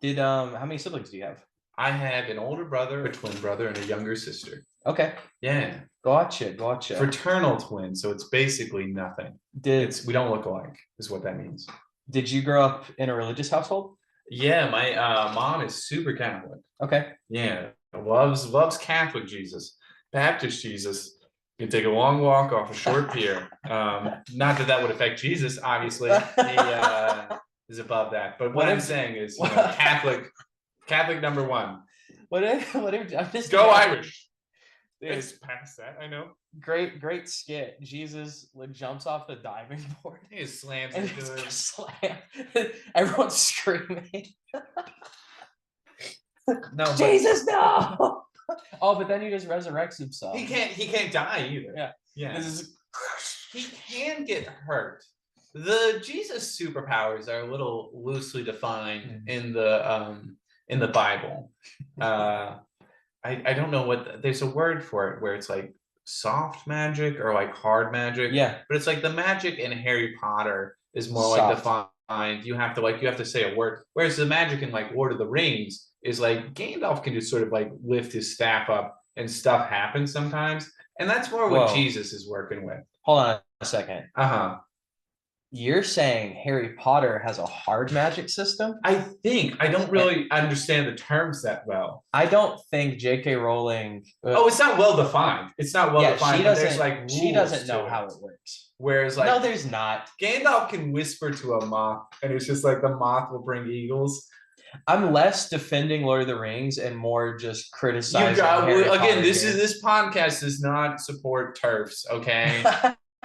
Did how many siblings do you have? I have an older brother, a twin brother, and a younger sister. Okay. Yeah. Gotcha. Fraternal twin, so it's basically nothing. We don't look alike, is what that means. Did you grow up in a religious household? Yeah, my mom is super Catholic. Okay. Yeah. Loves Catholic Jesus. Baptist Jesus. You take a long walk off a short pier. Not that would affect Jesus, obviously. He is above that. But what I'm saying is, Catholic number one. What if I'm just go Irish? It's past that, I know. Great skit. Jesus jumps off the diving board. He just slams into it. Slam. Everyone's screaming. No, Jesus, no! Oh, but then he just resurrects himself. He can't die either. Yeah. He can get hurt. The Jesus superpowers are a little loosely defined in the Bible. I don't know what there's a word for it where it's like soft magic or like hard magic. Yeah. But it's like the magic in Harry Potter is more soft. Like defined. You have to say a word. Whereas the magic in like Lord of the Rings is like Gandalf can just sort of like lift his staff up and stuff happens sometimes. And that's more what Jesus is working with. Hold on a second. You're saying Harry Potter has a hard magic system? I don't really understand the terms that well. I don't think J.K. Rowling. It's not well defined. It's not well defined. She doesn't know how it works. Whereas, like, no, there's not. Gandalf can whisper to a moth, and it's just like the moth will bring eagles. I'm less defending Lord of the Rings and more just criticizing. This podcast does not support TERFs. Okay.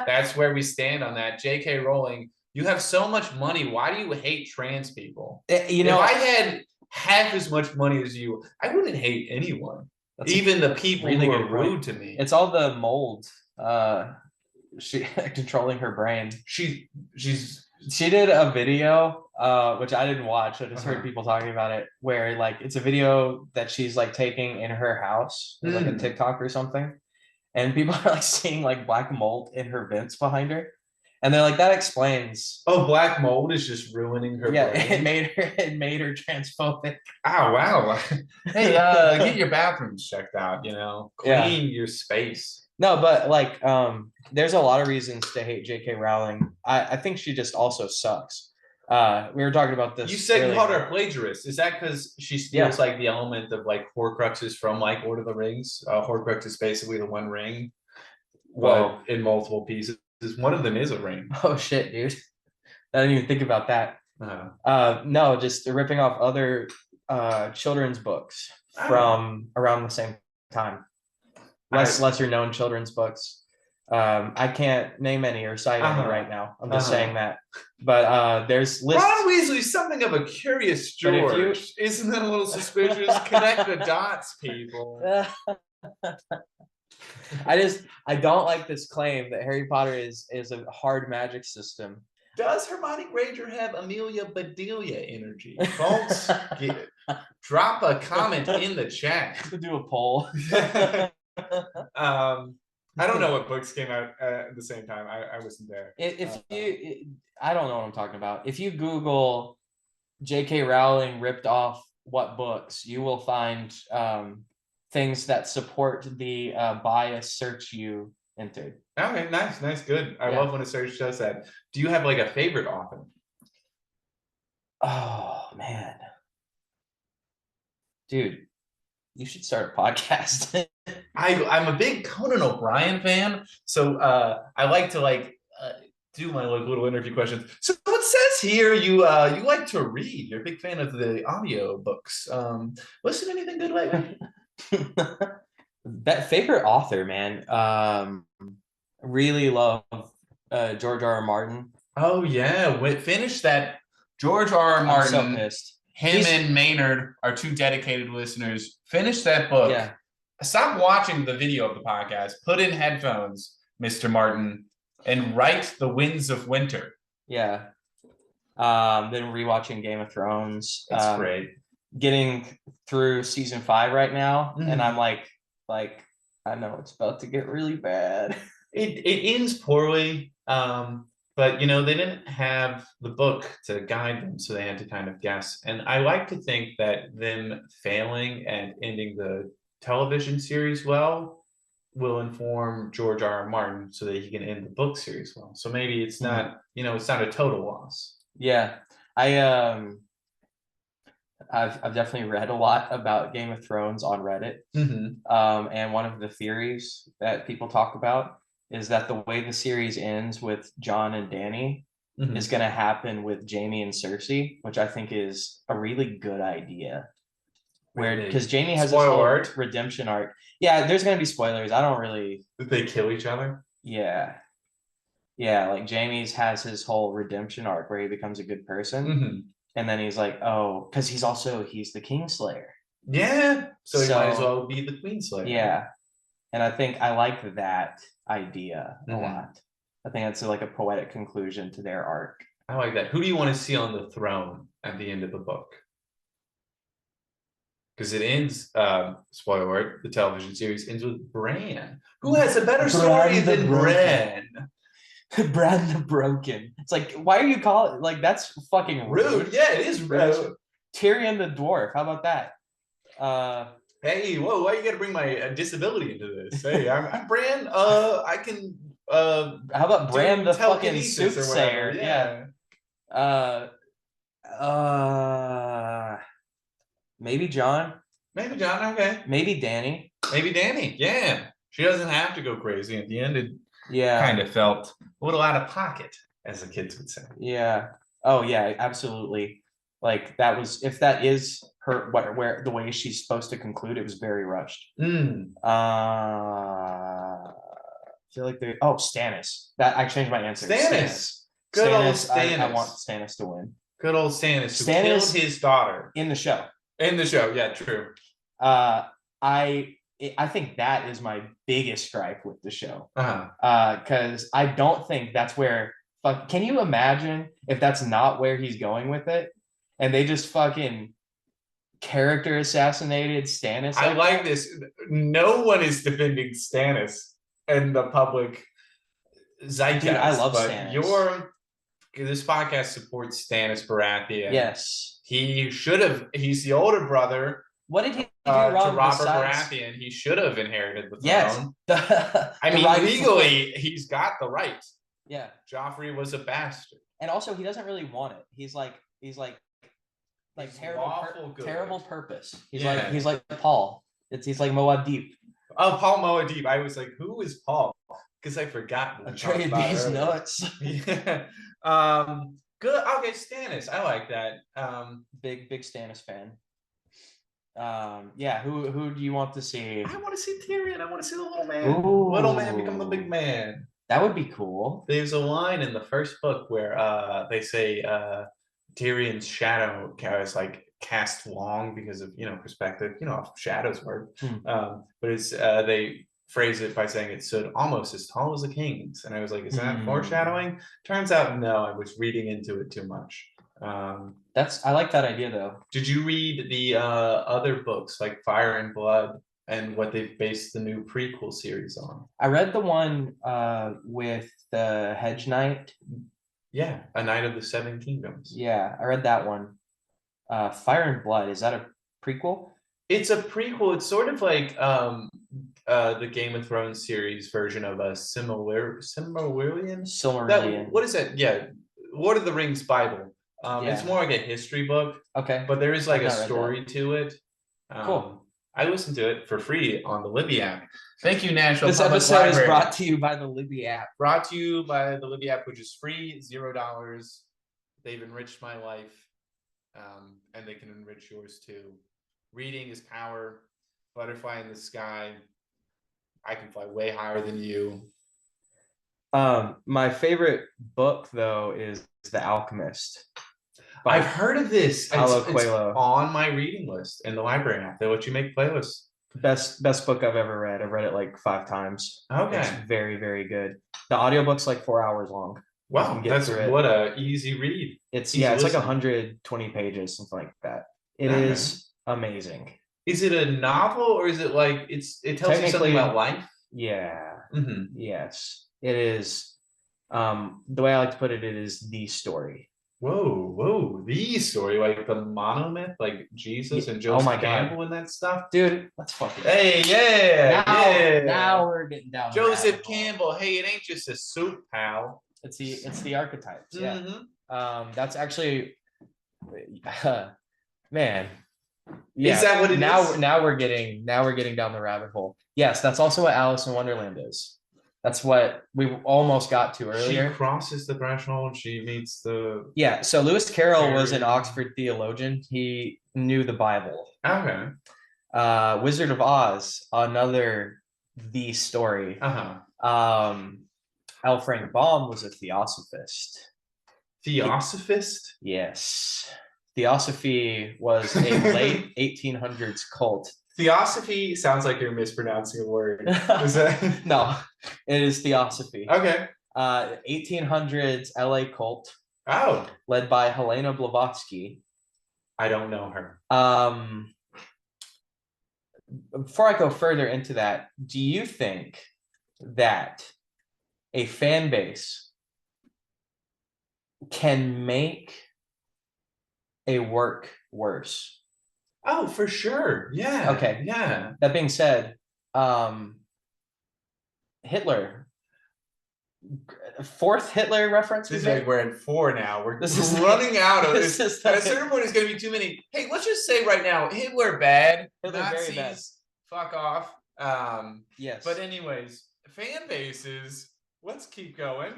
That's where we stand on that. J.K. Rowling, you have so much money. Why do you hate trans people? If I had half as much money as you, I wouldn't hate anyone. Even the people who are rude to me. It's all the mold. She controlling her brain. She did a video, which I didn't watch. I just heard people talking about it, where like it's a video that she's like taking in her house, like a TikTok or something. And people are like seeing like black mold in her vents behind her. And they're like, that explains. Oh, black mold is just ruining her brain. It made her transphobic. Oh, wow. Hey, get your bathrooms checked out, Clean your space. No, but like there's a lot of reasons to hate J.K. Rowling. I think she just also sucks. We were talking about this. You said you called her a plagiarist. Is that because she steals like the element of like Horcruxes from like Lord of the Rings? Horcrux is basically the one ring, but in multiple pieces. One of them is a ring. Oh shit, dude! I didn't even think about that. No, just ripping off other children's books from around the same time. Lesser known children's books. I can't name any or cite any right now. I'm just saying that. But there's lists. Ron Weasley's something of a curious George. Isn't that a little suspicious? Connect the dots, people. I don't like this claim that Harry Potter is a hard magic system. Does Hermione Granger have Amelia Bedelia energy? Folks, drop a comment in the chat. To do a poll. I don't know what books came out at the same time. I wasn't there. I don't know what I'm talking about. If you Google J.K. Rowling ripped off what books, you will find things that support the bias search you entered. Okay, nice, good. I love when a search does that. Do you have like a favorite author? Oh man, dude, you should start a podcast. I'm a big Conan O'Brien fan, so I like to do my little interview questions. So it says here you like to read. You're a big fan of the audio books. Listen to anything good lately? That favorite author, man. Really love George R.R. Martin. Oh yeah, finish that. George R.R. Martin. I'm so pissed. And Maynard are two dedicated listeners. Finish that book. Yeah. Stop watching the video of the podcast. Put in headphones, Mr. Martin, and write The Winds of Winter. Yeah. Then rewatching Game of Thrones. That's great. Getting through season 5 right now, and I'm like I know it's about to get really bad. It ends poorly, but they didn't have the book to guide them, so they had to kind of guess. And I like to think that them failing and ending the television series well will inform George R.R. Martin so that he can end the book series well. So maybe it's not, it's not a total loss. Yeah. I've definitely read a lot about Game of Thrones on Reddit. And one of the theories that people talk about is that the way the series ends with Jon and Dany is going to happen with Jaime and Cersei, which I think is a really good idea. Where because Jaime has this whole redemption arc. Yeah, there's going to be spoilers. I don't really. Did they kill each other? Yeah. Yeah, like Jaime's has his whole redemption arc where he becomes a good person. And then he's like, oh, because he's the Kingslayer. Yeah. So he might as well be the Queenslayer. Yeah. And I think I like that idea a lot. I think that's like a poetic conclusion to their arc. I like that. Who do you want to see on the throne at the end of the book? Because it ends, spoiler alert, the television series ends with Bran. Who has a better story than Bran? Bran the Broken. It's like, why are you calling like that's fucking rude? Yeah, it is rude. Tyrion the Dwarf. How about that? Hey, whoa! Why you gotta bring my disability into this? Hey, I'm Bran. I can. How about Bran the fucking soothsayer? Yeah. Maybe Jon. Maybe Jon. Okay. Maybe Dany. Maybe Dany. Yeah. She doesn't have to go crazy at the end. It kind of felt a little out of pocket, as the kids would say. Yeah. Oh yeah, absolutely. Like that was if that is her where the way she's supposed to conclude, it was very rushed. I feel like they Stannis. That I changed my answer. Stannis. Good old Stannis. I want Stannis to win. Good old Stannis. Who killed his daughter in the show. In the show, yeah, true. I think that is my biggest stripe with the show. Because I don't think that's where. Can you imagine if that's not where he's going with it, and they just fucking character assassinated Stannis? I like this. No one is defending Stannis in the public zeitgeist. Dude, I love Stannis. This podcast supports Stannis Baratheon. Yes, he's the older brother. What did he do wrong to Robert Baratheon? He should have inherited the throne. Yes, legally, he's got the right. Yeah, Joffrey was a bastard, and also he doesn't really want it. He's like terrible purpose. He's like Paul. He's like Muad'Dib. Oh, Paul Muad'Dib. I was like, who is Paul? Because I forgot. Atreides nuts. Yeah. Good. Okay, Stannis. I like that. Big Stannis fan. Yeah. Who do you want to see? I want to see Tyrion. I want to see the little man. Ooh. Little man become the big man. That would be cool. There's a line in the first book where they say Tyrion's shadow is like cast long because of perspective. How shadows work. But it's they phrase it by saying it stood almost as tall as a king's, and I was like, is that foreshadowing? Turns out no. I was reading into it too much. I like that idea though. Did you read the other books like Fire and Blood and what they've based the new prequel series on? I read the one with the Hedge Knight. Yeah, A Knight of the Seven Kingdoms. Yeah, I read that one. Fire and Blood, is that a prequel? It's a prequel. It's sort of like the Game of Thrones series version of a Silmarillion. What is that? Yeah, Lord of the Rings Bible. It's more like a history book. Okay. But there is like a story to it. Cool. I listened to it for free on the Libby app. Thank you, National This Public episode Library. is brought to you by the Libby app. Brought to you by the Libby app, which is free, $0. They've enriched my life, and they can enrich yours too. Reading is power. Butterfly in the sky. I can fly way higher than you. My favorite book though is The Alchemist. I've heard of this. It's on my reading list in the library app. They let you make playlists. Best book I've ever read. I've read it like 5 times. Okay. It's very, very good. The audiobook's like 4 hours long. Wow, that's what a easy read. It's like 120 pages, something like that. It is amazing. Is it a novel or is it like it tells you something about life? Yeah. Yes. It is. The way I like to put it, it is the story. Whoa, the story, like the monomyth, like Jesus and Joseph Campbell and that stuff. Dude, let's fucking Now we're getting down. Joseph Campbell, hey, it ain't just a soup, pal. It's the archetypes. Yeah. That's actually Man. Yeah. Is that what it is? Now we're getting down the rabbit hole. Yes, that's also what Alice in Wonderland is. That's what we almost got to earlier. She crosses the threshold. She meets the. Yeah. So Lewis Carroll was an Oxford theologian. He knew the Bible. Okay. Wizard of Oz, another the story. L. Frank Baum was a theosophist. Theosophist? Yes. Theosophy was a late 1800s cult. Theosophy sounds like you're mispronouncing a word. Is that... No, it is theosophy. Okay. 1800s LA cult. Oh. Led by Helena Blavatsky. I don't know her. Before I go further into that, do you think that a fan base can make a work worse? Oh, for sure. Yeah. Okay. Yeah. That being said, Hitler, fourth Hitler reference. We're at 4 now. We're running out of this. At a certain point, it's going to be too many. Hey, let's just say right now, Hitler bad. Hitler Nazis, very bad. Fuck off. Yes. But anyways, fan bases. Let's keep going.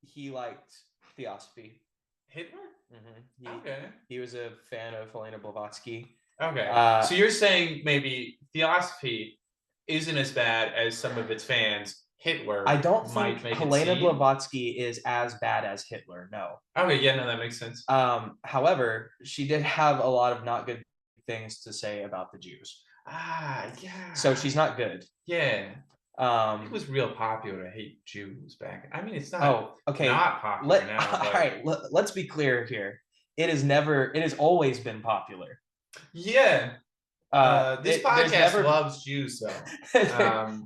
He liked theosophy. Hitler? Mm-hmm. Okay. He was a fan of Helena Blavatsky. Okay. So you're saying maybe theosophy isn't as bad as some of its fans. Hitler. I don't think Helena Blavatsky is as bad as Hitler. No. Okay. Yeah. No, that makes sense. However, she did have a lot of not good things to say about the Jews. Yeah. So she's not good. Yeah. It was real popular to hate Jews back. I mean, it's not. Not popular now. All right, let's be clear here. It has always been popular. Yeah. This podcast loves Jews, though.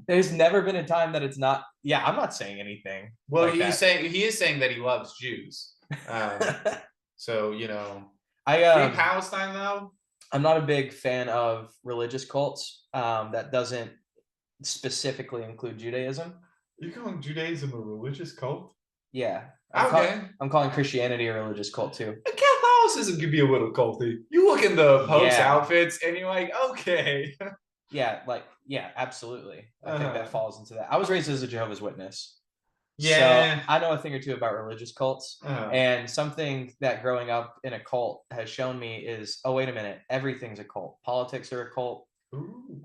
There's never been a time that it's not. Yeah, I'm not saying anything. Well, he is saying that he loves Jews. So free Palestine, though. I'm not a big fan of religious cults. That doesn't specifically include Judaism. You're calling Judaism a religious cult? Yeah. I'm calling Christianity a religious cult too. Catholicism could be a little culty. You look in the Pope's outfits and you're like, okay. Yeah, absolutely. I think that falls into that. I was raised as a Jehovah's Witness. Yeah. So I know a thing or two about religious cults. And something that growing up in a cult has shown me is, oh, wait a minute, everything's a cult. Politics are a cult. Ooh.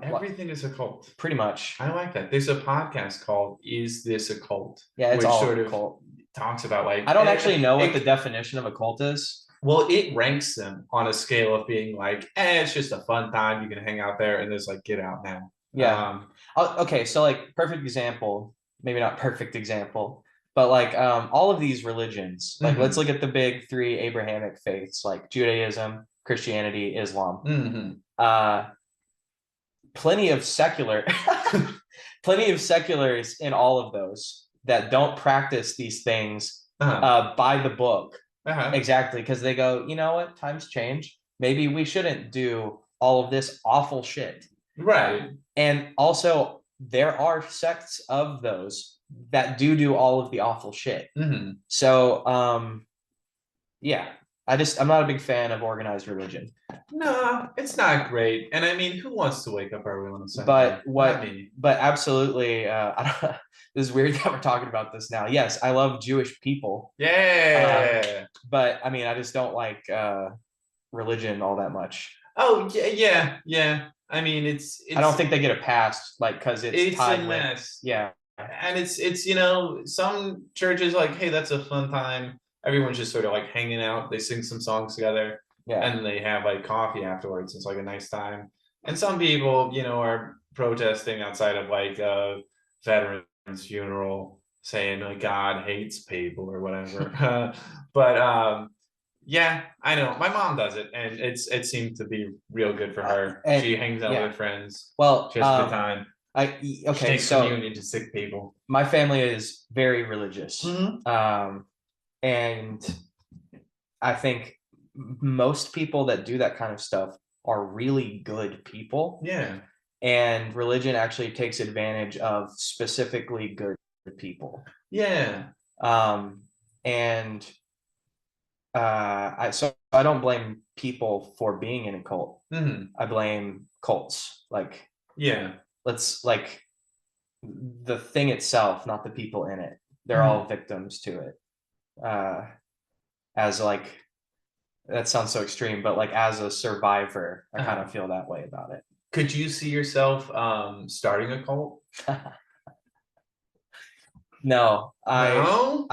Everything is a cult. Pretty much. I like that. There's a podcast called "Is This a Cult?" Yeah, it's all sort of cult. Talks about I don't actually know what the definition of a cult is. Well, it ranks them on a scale of being like, it's just a fun time. You can hang out there, and there's like, get out now. Yeah. Okay, so like perfect example, maybe not perfect example, but like all of these religions, like let's look at the big 3 Abrahamic faiths, like Judaism, Christianity, Islam. Plenty of seculars in all of those that don't practice these things by the book. Exactly, because they go, you know what, times change. Maybe we shouldn't do all of this awful shit. Right. And also, there are sects of those that do all of the awful shit. So, yeah. I'm not a big fan of organized religion. No, it's not great. And I mean, who wants to wake up early on a Sunday? But absolutely, this is weird that we're talking about this now. Yes, I love Jewish people. Yeah. But I mean, I just don't like religion all that much. Oh, yeah. I mean, it's I don't think they get a pass, like, because it's tied a mess. Yeah. And it's some churches like, hey, that's a fun time. Everyone's just sort of like hanging out. They sing some songs together. Yeah. And they have like coffee afterwards. It's like a nice time. And some people, are protesting outside of like a veteran's funeral, saying like God hates people or whatever. But yeah, I know. My mom does it, and it seemed to be real good for her. She hangs out with her friends. Well, she has a good time. She takes communion to sick people. My family is very religious. And I think most people that do that kind of stuff are really good people. Yeah. And religion actually takes advantage of specifically good people. Yeah. And I don't blame people for being in a cult. Mm-hmm. I blame cults. Like, yeah, let's like the thing itself, not the people in it. They're all victims to it. As like, that sounds so extreme, but like as a survivor, I kind of feel that way about it. Could you see yourself starting a cult? No, No?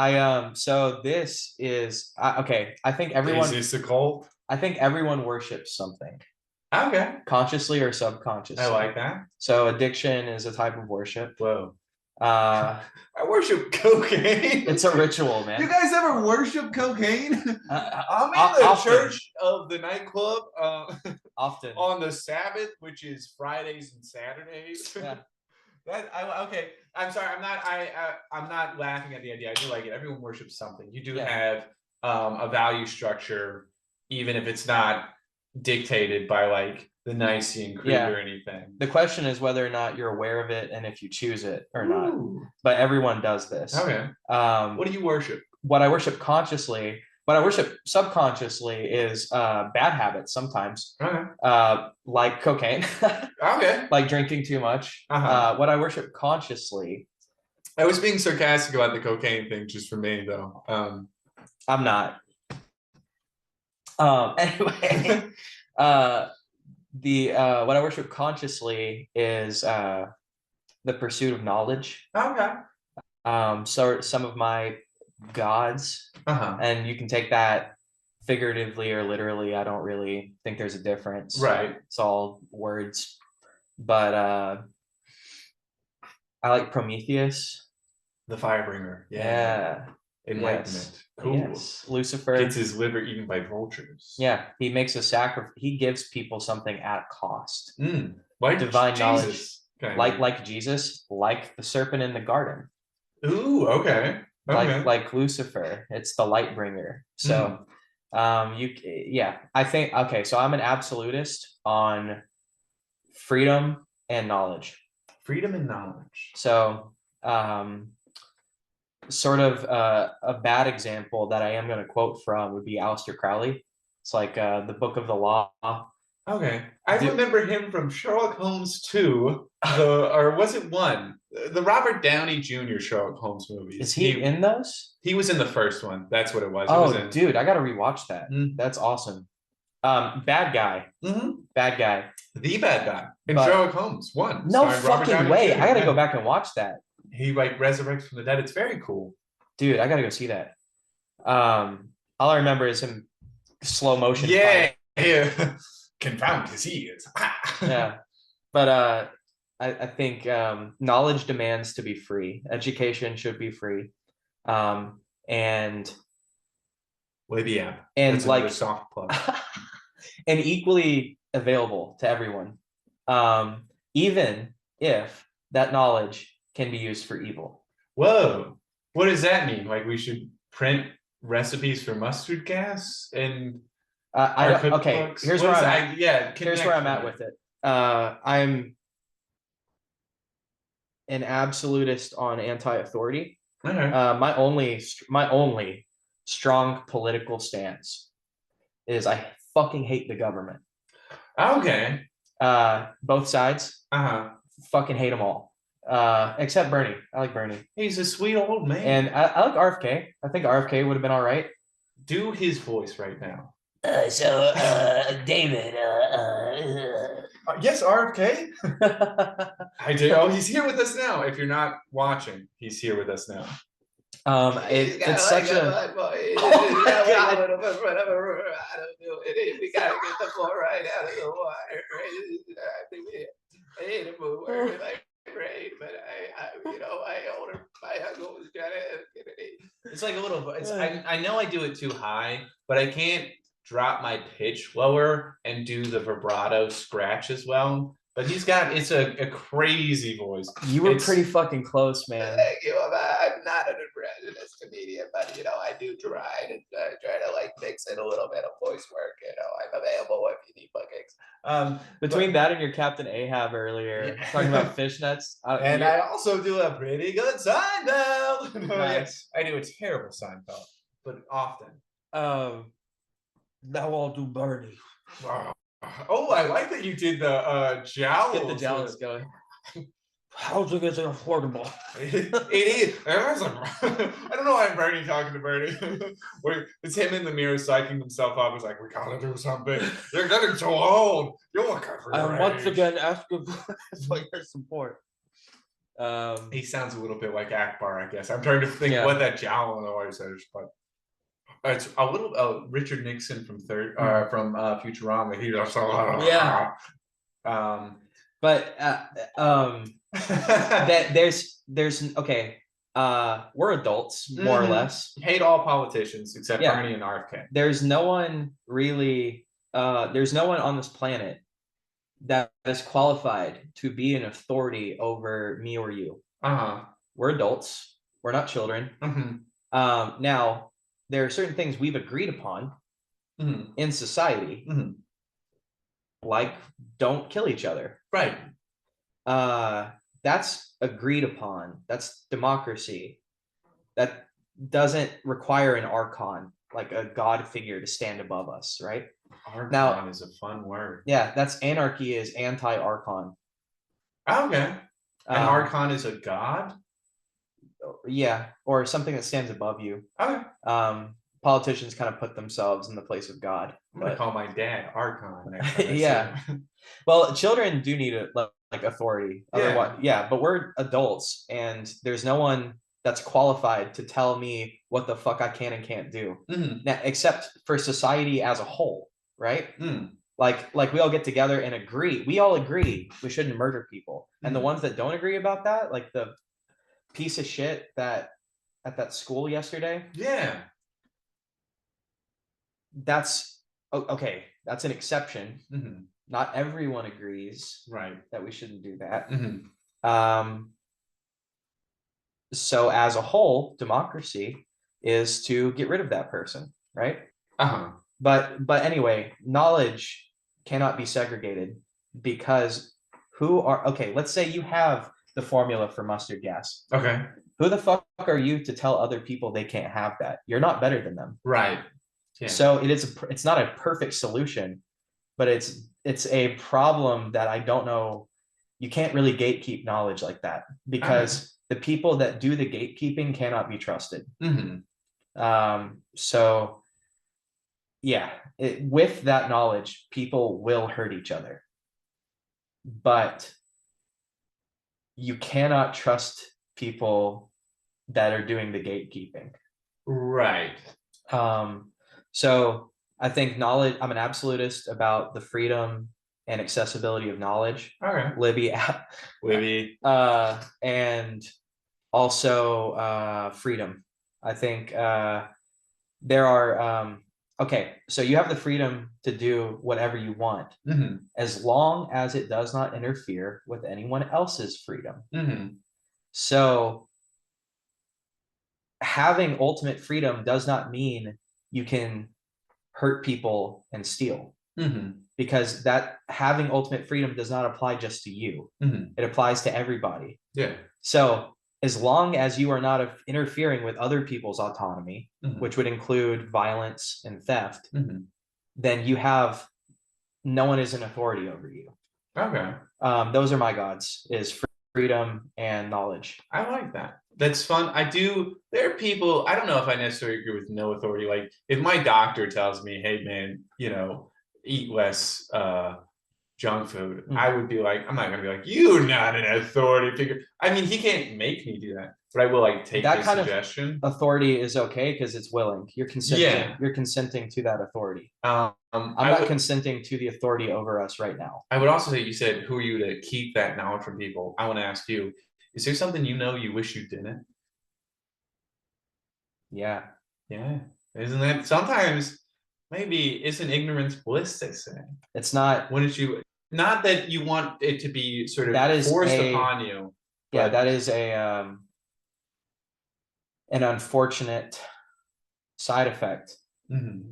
so this is okay. I think everyone. Is this a cult? I think everyone worships something, Okay. consciously or subconsciously. I like that. So addiction is a type of worship. Whoa. I worship cocaine. It's a ritual, man. You guys ever worship cocaine? I'm in the often. church of the nightclub Often on the Sabbath, which is Fridays and Saturdays. Yeah. Okay. I'm sorry. I'm not laughing at the idea. I do like it. Everyone worships something. You do Yeah. have a value structure, even if it's not dictated by like the Nicene Creed or anything. The question is whether or not you're aware of it and if you choose it or not. But everyone does this. Okay. What do you worship? What I worship consciously, what I worship subconsciously is bad habits sometimes. Okay. Like cocaine. Okay. Like drinking too much. What I worship consciously. I was being sarcastic about the cocaine thing just for me though. I'm not. Anyway, what I worship consciously is the pursuit of knowledge. Okay. So some of my gods, and you can take that figuratively or literally. I don't really think there's a difference. Right. It's all words. But I like Prometheus. The Firebringer. Yeah. Enlightenment. Yes. Cool. Yes. Lucifer gets his liver eaten by vultures. Yeah, he makes a sacrifice. He gives people something at cost. Like divine Jesus, knowledge, like Jesus, like the serpent in the garden. Ooh, okay. Like Lucifer, it's the light bringer. So, I think okay. So I'm an absolutist on freedom and knowledge. Freedom and knowledge. So, sort of a bad example that I am going to quote from would be Aleister Crowley. It's like the Book of the Law. Okay, I remember him from Sherlock Holmes 2, or was it 1? The Robert Downey Jr. Sherlock Holmes movies. Is he in those? He was in the first one. That's what it was. Dude, I got to rewatch that. That's awesome. Bad guy. Bad guy. The bad guy in Sherlock Holmes 1. No fucking way. I got to go back and watch that. He like resurrects from the dead. It's very cool. Dude, I got to go see that. All I remember is him slow motion. Yeah. Confound disease. Yeah. But I think knowledge demands to be free. Education should be free. And Libya. And that's like soft plug. And equally available to everyone. Even if that knowledge can be used for evil. Whoa. What does that mean? Like we should print recipes for mustard gas and okay, here's where I'm at. Here's where I'm at with it. I'm an absolutist on anti-authority. My only strong political stance is I fucking hate the government. Okay. Both sides. Fucking hate them all. Except Bernie. I like Bernie. He's a sweet old man. And I like RFK. I think RFK would have been all right. Do his voice right now. David. Yes, RFK. I do. Oh, he's here with us now. If you're not watching, he's here with us now. It's such a. Oh my God. We gotta get the floor right out of the water. I think I hate to move my brain, but my uncle was trying to. It's like a little. I know I do it too high, but I can't drop my pitch lower and do the vibrato scratch as well. But it's a crazy voice. You were pretty fucking close, man. Thank you. I'm not an impressionist comedian, but I do try to like mix in a little bit of voice work. I'm available if you need bookings. Between that and your Captain Ahab earlier, talking about fishnets. And I also do a pretty good Seinfeld. Nice. I do a terrible Seinfeld, but often. Now I'll do Bernie. Oh, I like that you did the jowls. Get the jowls going. Housing isn't affordable. It is. I don't know why I'm Bernie talking to Bernie. It's him in the mirror psyching himself up. He's like, we gotta do something. You're getting so old. You look good for your Once age. again asking for your support. He sounds a little bit like Akbar, I guess. I'm trying to think what that jowl noise is, but it's a little Richard Nixon from Futurama. He just but that there's okay. We're adults more or less. Hate all politicians except Bernie and RFK. There's no one really. There's no one on this planet that is qualified to be an authority over me or you. We're adults. We're not children. Now, there are certain things we've agreed upon in society, like don't kill each other. Right. That's agreed upon. That's democracy. That doesn't require an archon, like a god figure, to stand above us, right? Archon is a fun word. Yeah, that's anarchy is anti-archon. Okay. An archon is a god? Yeah, or something that stands above you. Okay. Politicians kind of put themselves in the place of God. I'm gonna call my dad Archon. Yeah. Well, children do need like authority. Otherwise, but we're adults, and there's no one that's qualified to tell me what the fuck I can and can't do. Now, except for society as a whole, right? Like we all get together and agree. We all agree we shouldn't murder people. And the ones that don't agree about that, like the piece of shit that at that school yesterday. Yeah. That's okay. That's an exception. Not everyone agrees, right, that we shouldn't do that. So as a whole, democracy is to get rid of that person, right? But anyway, knowledge cannot be segregated because let's say you have the formula for mustard gas. Okay. Who the fuck are you to tell other people they can't have that? You're not better than them. Right. Yeah. So it's not a perfect solution, but it's a problem that I don't know. You can't really gatekeep knowledge like that because the people that do the gatekeeping cannot be trusted. So yeah, with that knowledge, people will hurt each other, but you cannot trust people that are doing the gatekeeping. Right. So I think knowledge, I'm an absolutist about the freedom and accessibility of knowledge. Okay. Libby. And also freedom. I think there are, so you have the freedom to do whatever you want as long as it does not interfere with anyone else's freedom. So having ultimate freedom does not mean you can hurt people and steal, because that having ultimate freedom does not apply just to you. It applies to everybody. Yeah. So as long as you are not interfering with other people's autonomy, which would include violence and theft, then no one is an authority over you. Okay. Those are my gods, is freedom and knowledge. I like that. That's fun. There are people, I don't know if I necessarily agree with no authority. Like if my doctor tells me, hey man, eat less junk food, I would be like, I'm not gonna be like, you're not an authority figure. I mean, he can't make me do that, but I will like take that kind suggestion. Of authority is okay because it's willing. You're consenting. Yeah. You're consenting to that authority. I'm not consenting to the authority over us right now. I would also say, you said, who are you to keep that knowledge from people? I want to ask you, is there something you wish you didn't? Yeah. Yeah. Isn't that sometimes maybe isn't ignorance bliss, they say? It's not. Not that you want it to be sort of forced upon you. Yeah, that is an unfortunate side effect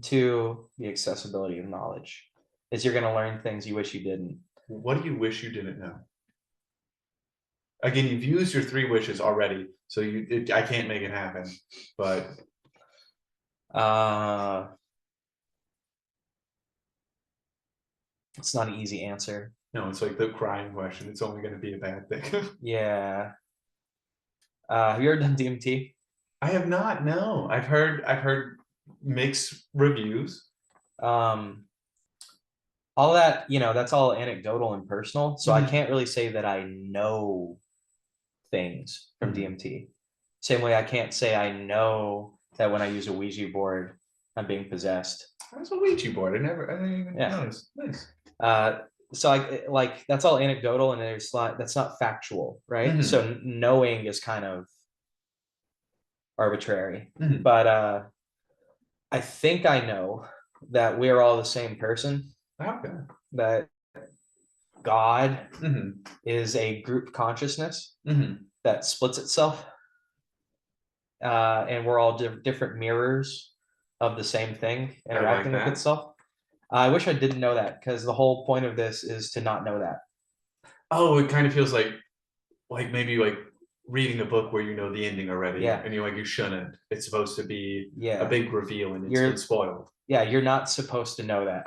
to the accessibility of knowledge, is you're going to learn things you wish you didn't. What do you wish you didn't know? Again, you've used your 3 wishes already, so I can't make it happen. But It's not an easy answer. No, it's like the crying question. It's only going to be a bad thing. Yeah. Have you ever done DMT? I have not. No, I've heard mixed reviews. All that, that's all anecdotal and personal. So I can't really say that I know things from DMT. Same way I can't say I know that when I use a Ouija board, I'm being possessed. That's a Ouija board. I didn't even notice. Nice. So like that's all anecdotal and that's not factual, right? So knowing is kind of arbitrary. But I think I know that we're all the same person. Okay. That God is a group consciousness that splits itself. And we're all different mirrors of the same thing interacting with itself. I wish I didn't know that, because the whole point of this is to not know that. Oh, it kind of feels like maybe like reading a book where you know the ending already, and you're like, you shouldn't. It's supposed to be a big reveal, and it's been spoiled. Yeah, you're not supposed to know that.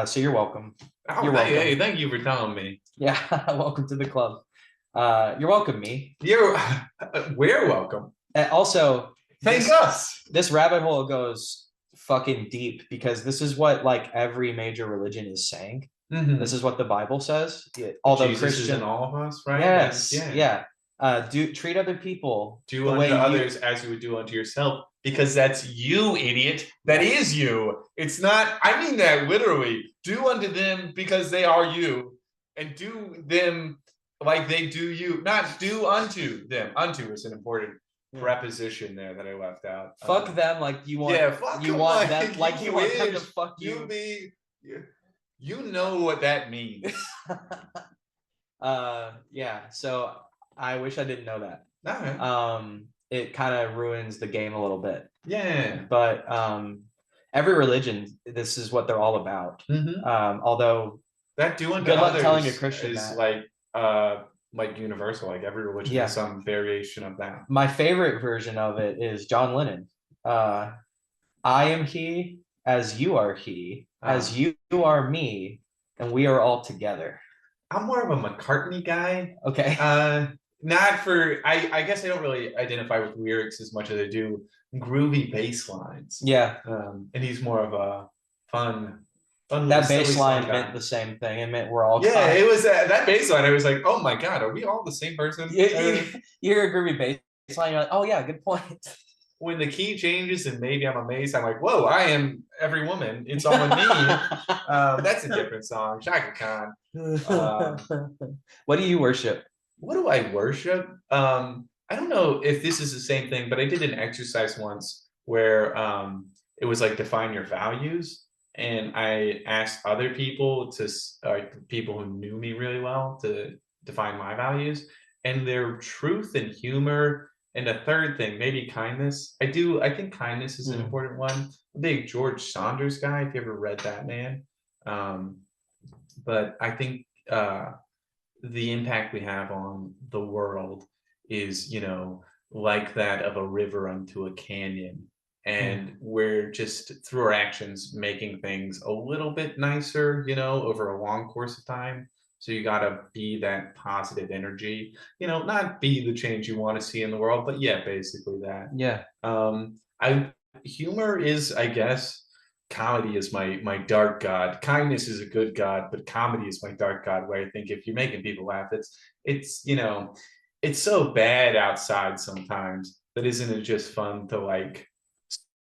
So you're welcome. Oh, you're welcome. Hey, thank you for telling me. Yeah, welcome to the club. You're welcome, me. We're welcome. And also, thank us. This rabbit hole goes fucking deep, because this is what like every major religion is saying. This is what the Bible says. Although Jesus is in all of us, right? Yes. Yeah. Do treat other people. Do unto others as you would do unto yourself, because that's you, idiot. That is you. It's not. I mean that literally. Do unto them because they are you, and do them like they do you. Not do unto them. Unto is an important preposition there that I left out. Fuck them like you want. Yeah, fuck you want them like you want them to fuck you. You know what that means. Yeah. So I wish I didn't know that. Okay. It kind of ruins the game a little bit. Yeah. But every religion, this is what they're all about. Although that do unto good luck others telling a Christian is that. like universal, like every religion has some variation of that. My favorite version of it is John Lennon. I am he as you are he, as you are me, and we are all together. I'm more of a McCartney guy. Okay. Not for I guess I don't really identify with lyrics as much as I do groovy bass lines. Yeah. And he's more of a fun that bass line meant the same thing. It meant we're all it was that bass line. I was like, oh my god, are we all the same person? You hear a groovy bass line, you're like, oh yeah, good point. When the key changes and maybe I'm amazed, I'm like, whoa, I am every woman. It's all in me. That's a different song. Shaka Khan. What do you worship? What do I worship? I don't know if this is the same thing, but I did an exercise once where it was like define your values. And I asked other people people who knew me really well to define my values, and their truth and humor. And a third thing, maybe kindness. I think kindness is an important one. I'm a big George Saunders guy, if you ever read that man. But I think the impact we have on the world is, like that of a river unto a canyon. And we're just, through our actions, making things a little bit nicer, over a long course of time. So you got to be that positive energy, not be the change you want to see in the world, but yeah, basically that. Yeah. Humor is, I guess, comedy is my dark god. Kindness is a good god, but comedy is my dark god, where I think if you're making people laugh, it's so bad outside sometimes, but isn't it just fun to like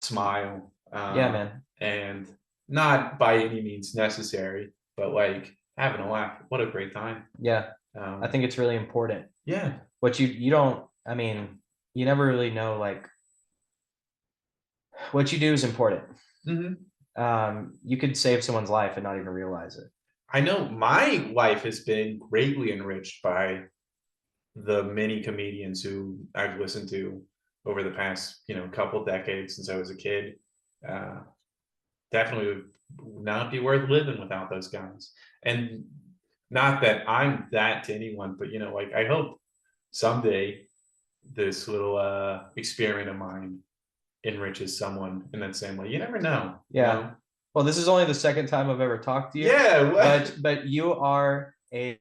smile? Yeah, man. And not by any means necessary, but like having a laugh. What a great time. Yeah. I think it's really important. Yeah. What you don't, I mean, you never really know, like, what you do is important. You could save someone's life and not even realize it. I know my life has been greatly enriched by the many comedians who I've listened to over the past, couple decades since I was a kid. Definitely would not be worth living without those guys. And not that I'm that to anyone, but I hope someday this little experiment of mine enriches someone in that same way. You never know. Yeah. You know? Well, this is only the second time I've ever talked to you. Yeah. But you are a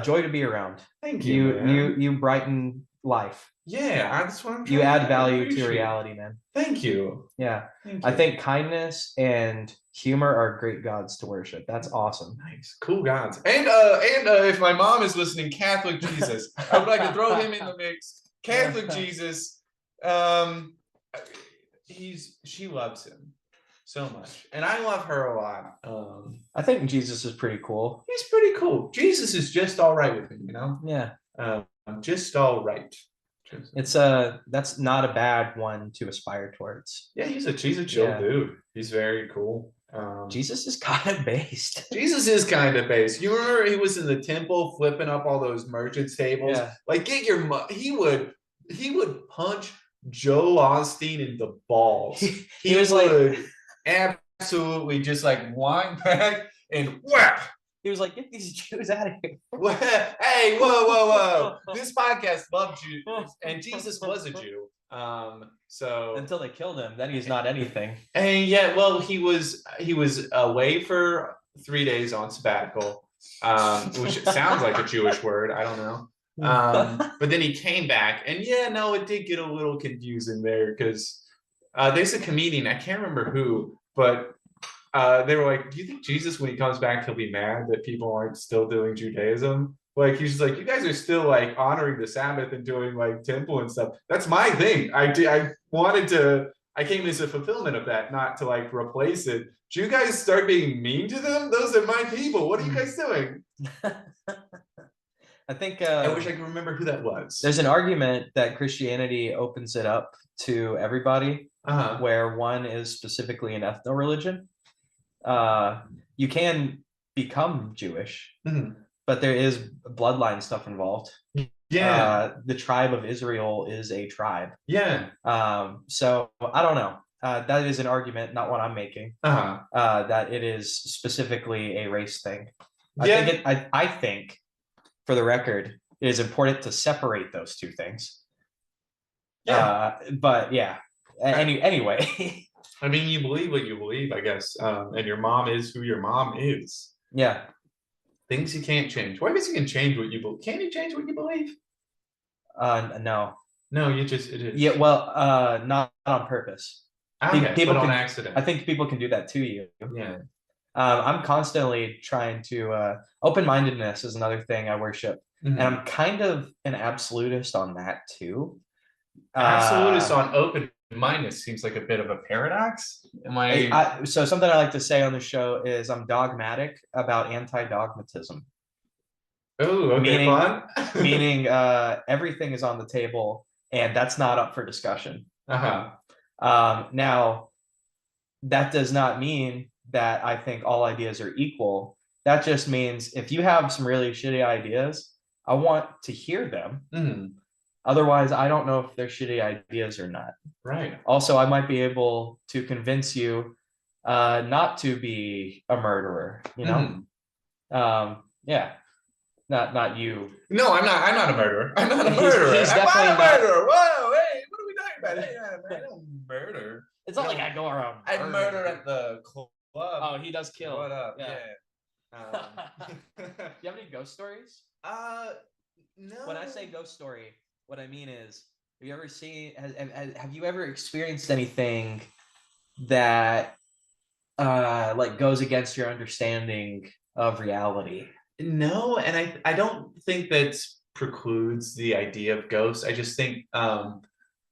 joy to be around. Thank you. You brighten life. Yeah, that's what I'm trying. You add value to reality, man. Thank you. Yeah. Thank you. I think kindness and humor are great gods to worship. That's awesome. Nice, cool gods. And if my mom is listening, Catholic Jesus, I would like to throw him in the mix. Catholic Jesus, she loves him so much, and I love her a lot. I think Jesus is pretty cool. He's pretty cool. Jesus is just all right with me, you know. Yeah. Just all right. It's that's not a bad one to aspire towards. Yeah, he's a chill dude. He's very cool. Jesus is kind of based. Jesus is kind of based. You remember he was in the temple flipping up all those merchants tables? Yeah. Like, get your he would punch Joel Osteen in the balls. He was like absolutely just like wind back and whap. He was like, get these Jews out of here. Hey, whoa. This podcast loved Jews, and Jesus was a Jew. So until they killed him, then he's not anything. And yeah, well, he was away for 3 days on sabbatical, which sounds like a Jewish word. I don't know. But then he came back, and it did get a little confusing there because there's a comedian, I can't remember who, but they were like, do you think Jesus, when he comes back, he'll be mad that people aren't still doing Judaism? Like, he's just like, you guys are still like honoring the Sabbath and doing like temple and stuff. That's my thing. I came as a fulfillment of that, not to like replace it. Do you guys start being mean to them? Those are my people. What are you guys doing? I think I wish I could remember who that was. There's an argument that Christianity opens it up to everybody, where one is specifically an ethno religion. You can become Jewish, but there is bloodline stuff involved. Yeah. The tribe of Israel is a tribe. Yeah. So I don't know. That is an argument, not one I'm making. That it is specifically a race thing. I think, for the record, it is important to separate those two things. Yeah. But yeah. Anyway. I mean, you believe what you believe, I guess. And your mom is who your mom is. Yeah. Things you can't change. Well, I guess you can change what you believe. Can you change what you believe? No. No, it is. Yeah, well, not on purpose. Okay, people but on can, accident. I think people can do that to you. Yeah. I'm constantly trying to open-mindedness is another thing I worship. And I'm kind of an absolutist on that too. Absolutist on open-mindedness seems like a bit of a paradox. So something I like to say on the show is I'm dogmatic about anti-dogmatism. Oh, okay, fun. Meaning everything is on the table and that's not up for discussion. Now, that does not mean that I think all ideas are equal. That just means if you have some really shitty ideas, I want to hear them. Otherwise, I don't know if they're shitty ideas or not. Right. Also, I might be able to convince you not to be a murderer, you know? Yeah. Not you. No, I'm not a murderer. I'm not a murderer. He's definitely not a murderer. Whoa, hey, what are we talking about? Hey, I don't murder. It's not like I go around. I murder at the club. Oh, he does kill. What up? Yeah. Do you have any ghost stories? No. When I say ghost story, what I mean is, have you ever seen? Have you ever experienced anything that like goes against your understanding of reality? No, and I don't think that precludes the idea of ghosts. I just think I'm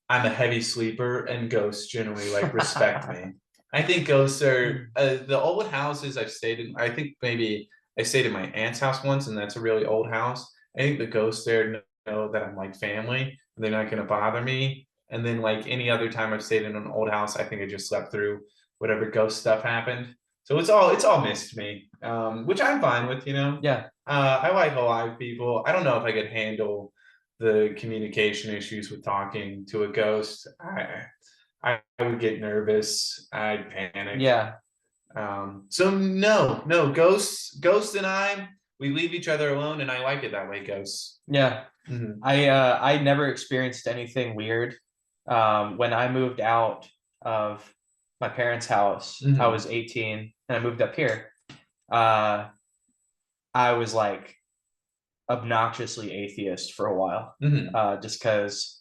a heavy sleeper, and ghosts generally like respect me. I think ghosts are the old houses I've stayed in. I think maybe I stayed in my aunt's house once, and that's a really old house. I think the ghosts there know that I'm like family, and they're not going to bother me. And then like any other time I've stayed in an old house, I think I just slept through whatever ghost stuff happened. So it's all missed me, which I'm fine with, you know. Yeah. I like alive people. I don't know if I could handle the communication issues with talking to a ghost. I would get nervous. I'd panic. Yeah. So no, ghosts and we leave each other alone, and I like it that way, ghosts. Yeah. I never experienced anything weird When I moved out of my parents' house, I was 18 and I moved up here. I was like obnoxiously atheist for a while, just because,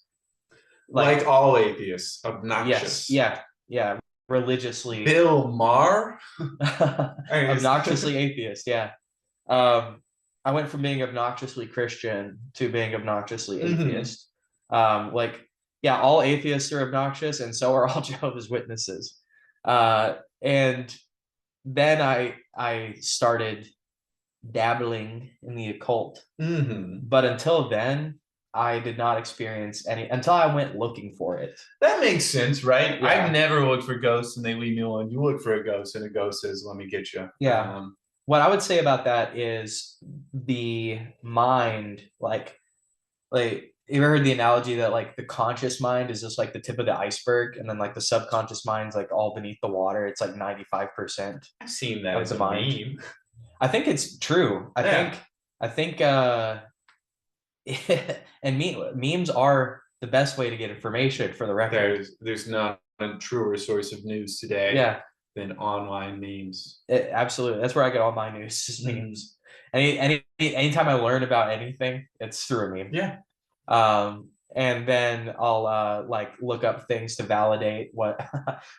like all atheists, obnoxious. Yes, yeah, religiously. Bill Maher, obnoxiously atheist. Yeah, I went from being obnoxiously Christian to being obnoxiously atheist. Like, yeah, all atheists are obnoxious, and so are all Jehovah's Witnesses. And then I started dabbling in the occult, but until then, I did not experience any until I went looking for it. That makes sense, right? Yeah. I've never looked for ghosts and they leave me alone. You look for a ghost and a ghost says, "Let me get you." Yeah. What I would say about that is the mind, like you ever heard the analogy that like the conscious mind is just like the tip of the iceberg, and then like the subconscious mind's like all beneath the water. It's like 95%. I've seen that as a meme. I think it's true. I think and memes are the best way to get information, for the record. There's not a truer source of news today than online memes. Absolutely. That's where I get all my news, is memes. Anytime I learn about anything, it's through a meme. Yeah. And then I'll like look up things to validate what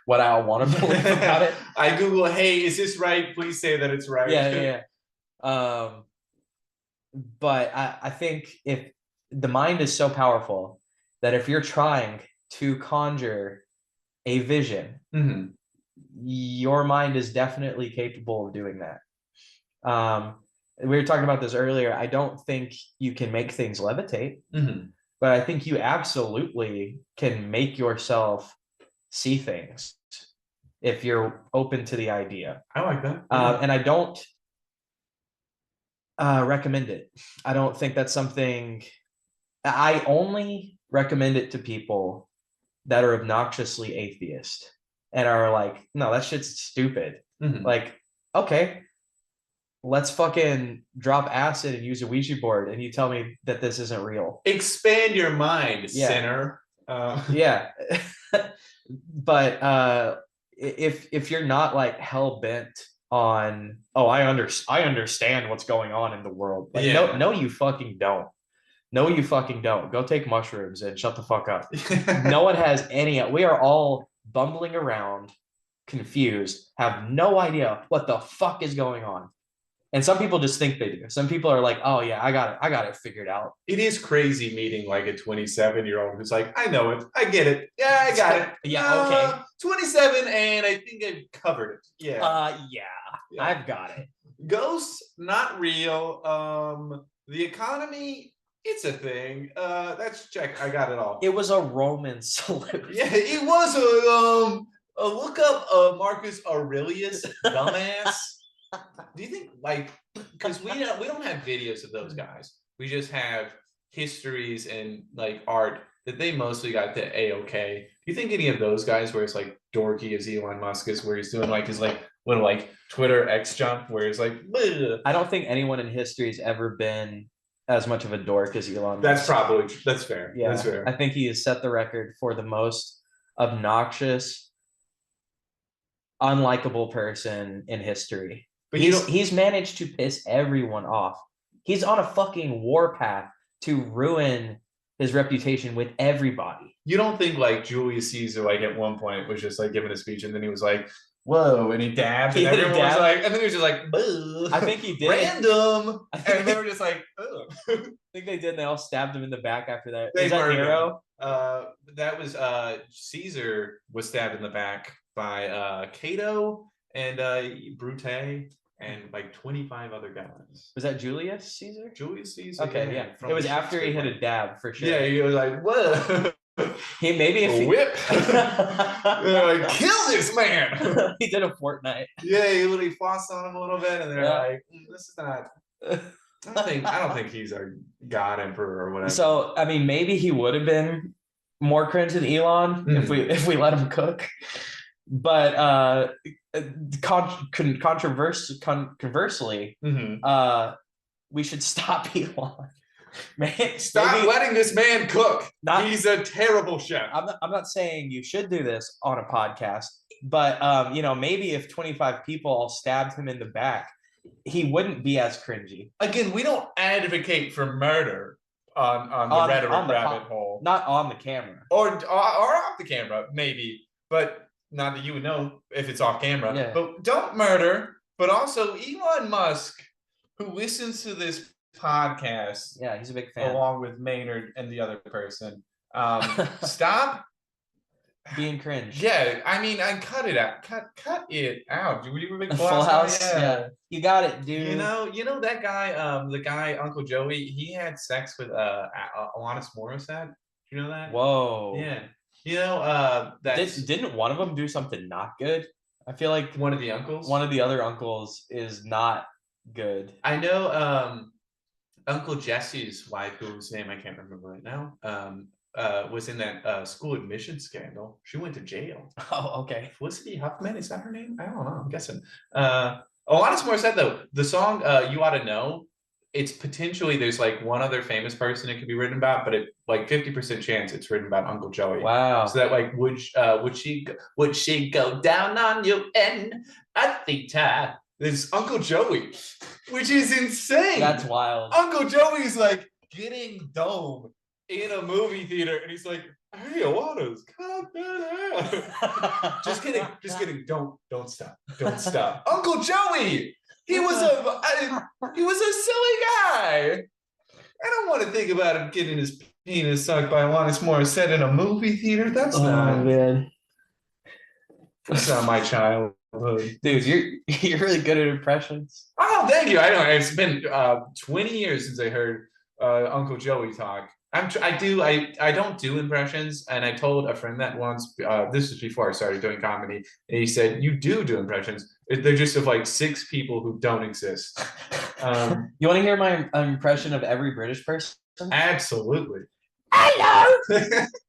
I want to believe about it. I Google, "Hey, is this right? Please say that it's right." Yeah. But I think if the mind is so powerful that if you're trying to conjure a vision, your mind is definitely capable of doing that. We were talking about this earlier. I don't think you can make things levitate, but I think you absolutely can make yourself see things if you're open to the idea. I like that. And I don't recommend it. I don't think that's something. I only recommend it to people that are obnoxiously atheist and are like, "No, that shit's stupid." Like, okay, let's fucking drop acid and use a Ouija board, and you tell me that this isn't real. Expand your mind, sinner. Yeah. But if you're not like hell bent on, "Oh, I understand what's going on in the world," like, no, you fucking don't. No, you fucking don't. Go take mushrooms and shut the fuck up. No one has any. We are all bumbling around, confused, have no idea what the fuck is going on. And some people just think they do. Some people are like, "Oh yeah, I got it figured out." It is crazy meeting like a 27-year-old who's like, "I know it. I get it. Yeah, I got it. Yeah, okay. 27 and I think I've covered it." Yeah. Yeah, I've got it. Ghosts, not real. The economy, it's a thing. That's check. I got it all. It was a Roman salute. Yeah, it was a look up Marcus Aurelius, dumbass. Do you think, like, because we don't have videos of those guys, we just have histories and like art that they mostly got to A-okay. Do you think any of those guys where it's like dorky as Elon Musk is, where he's doing like his like little like Twitter X jump where he's like, bleh. I don't think anyone in history has ever been as much of a dork as Elon Musk. That's fair. Yeah, that's fair. I think he has set the record for the most obnoxious, unlikable person in history. But he's managed to piss everyone off. He's on a fucking warpath to ruin his reputation with everybody. You don't think like Julius Caesar, like at one point was just like giving a speech and then he was like, "Whoa," and he dabbed, and everyone was like, and then he was just like, "Boo." I think he did. Random. And they were just like, "Oh." I think they did, and they all stabbed him in the back after that. Is that Nero? That was Caesar was stabbed in the back by Cato and Brute and like 25 other guys. Was that Julius Caesar? Julius Caesar. Okay, yeah. It was after he hit a dab for sure. Yeah, he was like, "Whoa." He maybe if a whip. Like, "Kill this man." He did a Fortnite. Yeah, he literally flossed on him a little bit, and they're like, "This is not." I don't think he's a god emperor or whatever. So I mean, maybe he would have been more cringe than Elon if we let him cook. But conversely, we should stop Elon. Man, stop letting this man cook. He's a terrible chef. I'm not saying you should do this on a podcast, but maybe if 25 people all stabbed him in the back, he wouldn't be as cringy. Again, we don't advocate for murder on the rhetoric rabbit hole. Not on the camera. Or off the camera, maybe. But not that you would know if it's off camera. Yeah. But don't murder. But also Elon Musk, who listens to this podcast. Yeah, he's a big fan. Along with Maynard and the other person. Stop being cringe. Yeah, I mean, I cut it out. Cut it out. Were you a big Full House? Yeah. You got it, dude. You know that guy, the guy, Uncle Joey, he had sex with Alanis Morissette. Do you know that? Whoa. Yeah. You know, didn't one of them do something not good? I feel like one of the uncles? One of the other uncles is not good. I know Uncle Jesse's wife, whose name I can't remember right now, was in that school admission scandal. She went to jail. Oh, okay. Felicity Huffman, is that her name? I don't know. I'm guessing. Alanis Morissette, though, the song "You Ought to Know," it's potentially there's like one other famous person it could be written about, but it like 50% chance it's written about Uncle Joey. Wow. So that like would she go down on you? And I think there's Uncle Joey, which is insane. That's wild. Uncle Joey's like getting dome in a movie theater, and he's like, "Hey, Alanis, calm down." Just kidding. Don't stop. Uncle Joey, he was a silly guy. I don't want to think about him getting his penis sucked by Alanis Morissette in a movie theater. That's not my childhood. Dude, you're really good at impressions. Oh, thank you. I know it's been 20 years since I heard Uncle Joey talk. I don't do impressions, and I told a friend that once. This was before I started doing comedy, and he said, "You do impressions. They're just of like 6 people who don't exist." You want to hear my impression of every British person? Absolutely. Hello,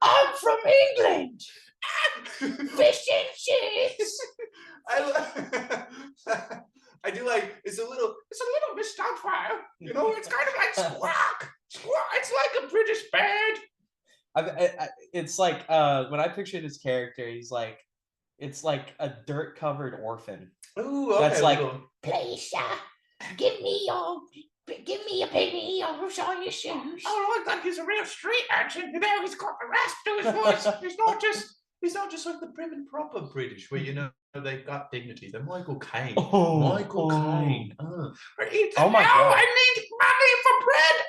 I'm from England. Fish and chips. I do like it's a little Miss Doubtfire. You know, it's kind of like Squawk. It's like a British band. It's like when I picture this character, it's like a dirt covered orphan. Ooh, okay. That's like, please, give me a penny on your shoes. Oh, look like he's a real street action. You know, he's got a rasp to his voice. He's not just like the prim and proper British, where they've got dignity. They're Michael Caine. Michael Caine. Oh my God! I need money for bread.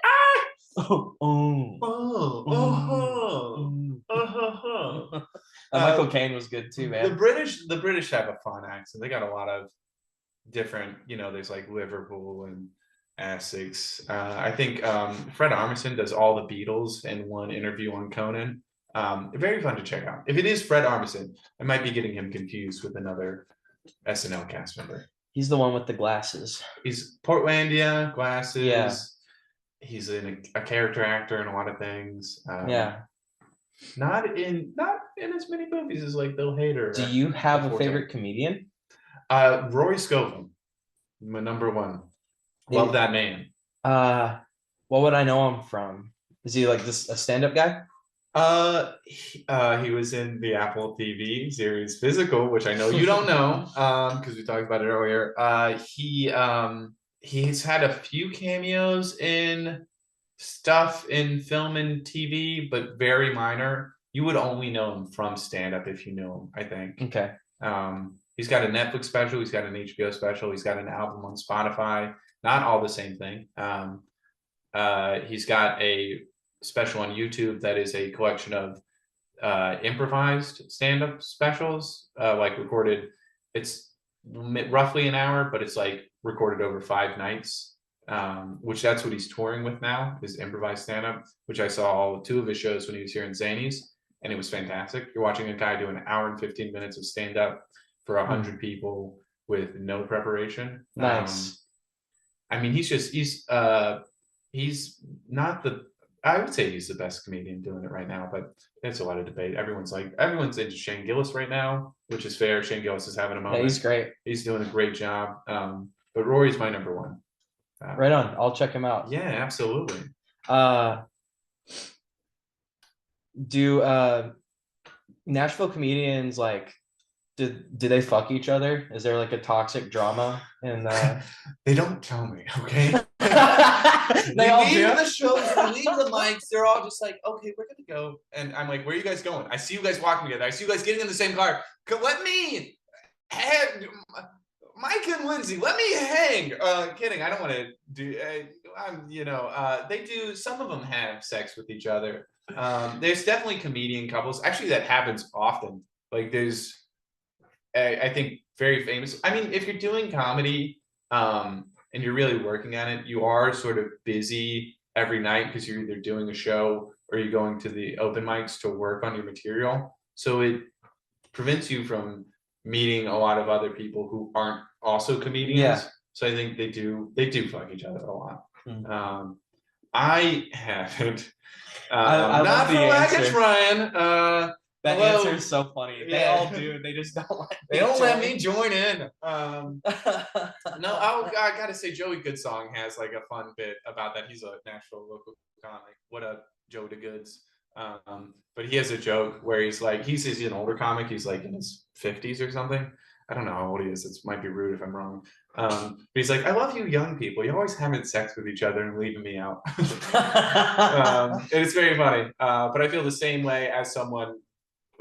Michael Caine was good too, man. The British have a fun accent. They got a lot of different. There's like Liverpool and Essex. I think Fred Armisen does all the Beatles in one interview on Conan. Very fun to check out. If it is Fred Armisen, I might be getting him confused with another SNL cast member. He's the one with the glasses. He's Portlandia, glasses. Yeah. He's a character actor in a lot of things. Yeah. Not in as many movies as like Bill Hader. Do you have a favorite comedian? Rory Scovel, my number one. Love that man. What would I know him from? Is he like just a stand-up guy? He was in the Apple TV series Physical, which I know you don't know, because we talked about it earlier. He's had a few cameos in stuff in film and TV, but very minor. You would only know him from stand-up if you know him, I think. Okay. He's got a Netflix special. He's got an HBO special. He's got an album on Spotify. Not all the same thing. He's got a special on YouTube that is a collection of improvised stand-up specials, like recorded. It's roughly an hour, but it's like recorded over 5 nights, which that's what he's touring with now, is improvised stand-up, which I saw 2 of his shows when he was here in Zanies, and it was fantastic. You're watching a guy do an hour and 15 minutes of stand-up for 100 people with no preparation. Nice. I mean, he's not the, I would say he's the best comedian doing it right now, but it's a lot of debate. Everyone's into Shane Gillis right now, which is fair. Shane Gillis is having a moment. Yeah, he's great. He's doing a great job. But Rory's my number one. Right on. I'll check him out. Yeah, absolutely. Do Nashville comedians like do they fuck each other? Is there like a toxic drama in They don't tell me, okay? They all do the shows, we leave the mics, they're all just like, okay, we're gonna go. And I'm like, where are you guys going? I see you guys walking together. I see you guys getting in the same car. Let me have Mike and Lindsay, let me hang. Kidding, I don't want to do they do, some of them have sex with each other. There's definitely comedian couples. Actually, that happens often. Like there's I think very famous. I mean, if you're doing comedy, and you're really working on it, you are sort of busy every night because you're either doing a show or you're going to the open mics to work on your material. So it prevents you from meeting a lot of other people who aren't also comedians. Yeah. So I think they do fuck each other a lot. I haven't. I not for lack of trying. That answer is so funny. They all do. They just don't let me join in. No, I gotta say, Joey Goodsong has like a fun bit about that. He's a Nashville local comic. What up, Joe DeGoods? But he has a joke where he's like, he's an older comic. He's like in his 50s or something. I don't know how old he is. It might be rude if I'm wrong. But he's like, I love you young people. You're always having sex with each other and leaving me out. And it's very funny. But I feel the same way as someone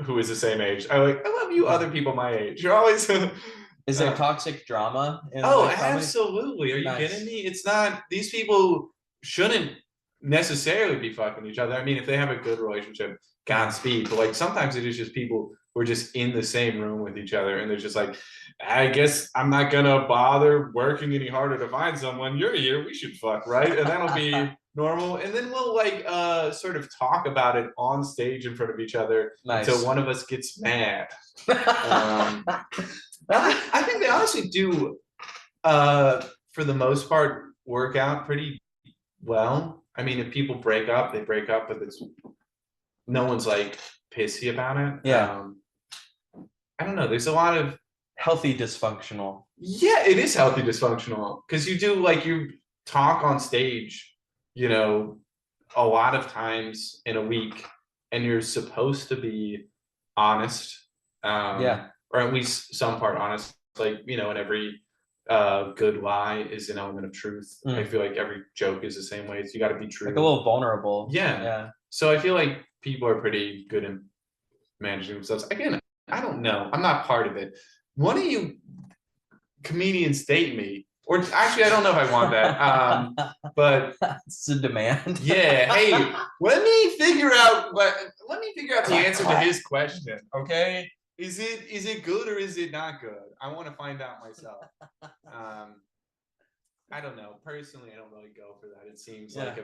who is the same age. I love you other people my age. You're always Is there toxic drama in absolutely. Are you kidding me? It's not, these people shouldn't necessarily be fucking each other. I mean, if they have a good relationship, Godspeed. But like sometimes it is just people who are just in the same room with each other and they're just like, I guess I'm not gonna bother working any harder to find someone. You're here, we should fuck, right? And that'll be normal. And then we'll like sort of talk about it on stage in front of each other until one of us gets mad. I think they honestly do for the most part work out pretty well. I mean, if people break up, they break up, but it's no one's like pissy about it. Yeah. I don't know. There's a lot of healthy dysfunctional. Yeah, it is healthy dysfunctional because you do like you talk on stage, you know, a lot of times in a week, and you're supposed to be honest. Or at least some part honest. Like, you know, in every good lie is an element of truth. I feel like every joke is the same way. You got to be true. Like a little vulnerable. Yeah. So I feel like people are pretty good in managing themselves. Again, I don't know. I'm not part of it. One of you comedians date me. Or actually, I don't know if I want that. But it's a demand. Yeah. Hey, let me figure out the answer to his question. Okay. Is it good or is it not good? I want to find out myself. I don't know. Personally, I don't really go for that. It seems like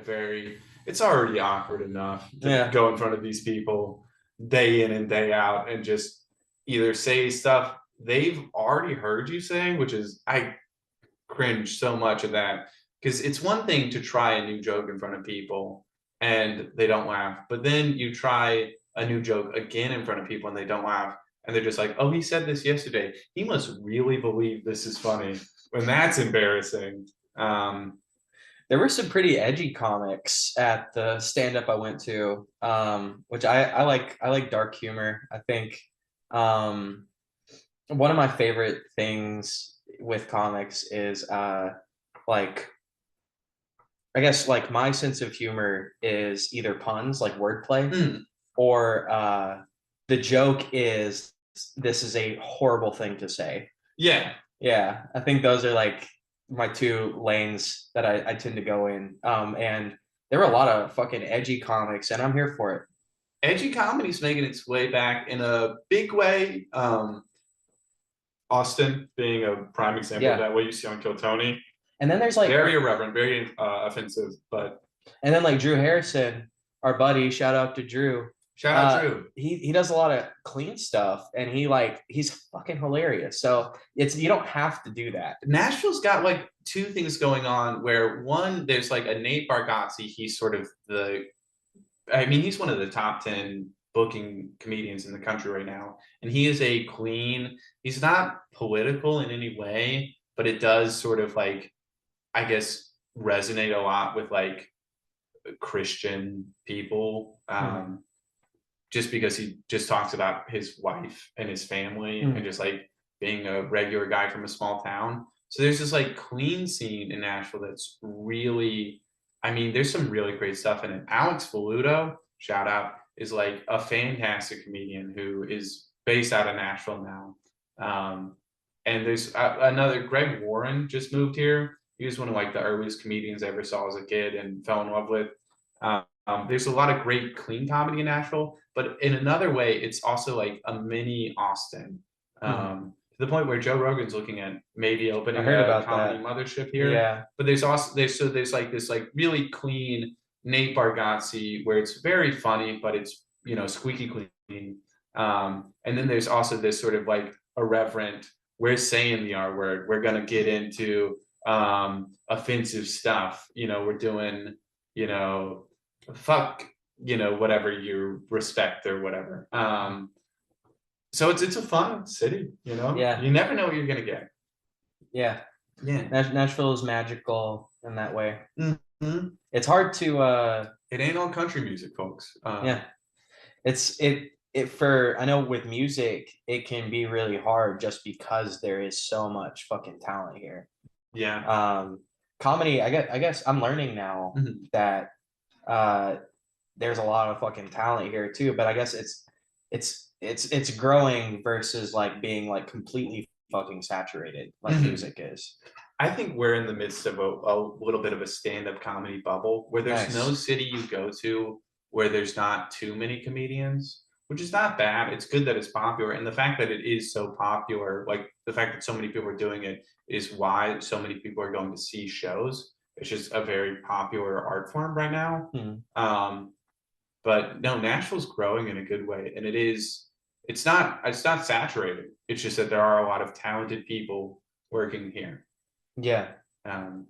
it's already awkward enough to go in front of these people day in and day out and just either say stuff they've already heard you say, which is, I cringe so much at that, because it's one thing to try a new joke in front of people and they don't laugh, but then you try a new joke again in front of people and they don't laugh. And they're just like, oh, he said this yesterday. He must really believe this is funny. When that's embarrassing. There were some pretty edgy comics at the stand-up I went to, which I like. I like dark humor. I think one of my favorite things with comics is like, I guess like my sense of humor is either puns, like wordplay, or the joke is, this is a horrible thing to say. Yeah. I think those are like my two lanes that I tend to go in. And there were a lot of fucking edgy comics, and I'm here for it. Edgy comedy's making its way back in a big way. Austin being a prime example of that, what you see on Kill Tony. And then there's like very irreverent, very offensive, but. And then like Drew Harrison, our buddy, shout out to Drew. Shout out Drew. He does a lot of clean stuff, and he's fucking hilarious. So you don't have to do that. Nashville's got like two things going on, where one, there's like a Nate Bargatze. He's sort of he's one of the top 10 booking comedians in the country right now. And he is he's not political in any way, but it does sort of like, I guess, resonate a lot with like Christian people, just because he just talks about his wife and his family and just like being a regular guy from a small town. So there's this like clean scene in Nashville that's really, I mean, there's some really great stuff in it. Alex Voluto, shout out, is like a fantastic comedian who is based out of Nashville now. And there's another, Greg Warren just moved here. He was one of like the earliest comedians I ever saw as a kid and fell in love with. There's a lot of great clean comedy in Nashville, but in another way, it's also like a mini Austin. To the point where Joe Rogan's looking at maybe opening a comedy mothership here. Yeah. But there's also there's like this like really clean Nate Bargatze where it's very funny, but it's, you know, squeaky clean. And then there's also this sort of like irreverent, we're saying the R word, we're gonna get into offensive stuff, you know, we're doing, you know, fuck, you know, whatever you respect or whatever. So it's a fun city, you know. Yeah. You never know what you're gonna get. Yeah. Yeah. Nashville is magical in that way. Mm-hmm. It's hard to it ain't all country music, folks. Yeah. It for, I know with music it can be really hard just because there is so much fucking talent here. Yeah. Comedy, I guess I'm learning now that there's a lot of fucking talent here too, but I guess it's growing versus like being like completely fucking saturated like music is. I think we're in the midst of a little bit of a stand-up comedy bubble where there's no city you go to where there's not too many comedians, which is not bad. It's good that it's popular. And the fact that it is so popular, like the fact that so many people are doing it is why so many people are going to see shows. It's just a very popular art form right now. But no, Nashville's growing in a good way. And it's not saturated. It's just that there are a lot of talented people working here. Yeah.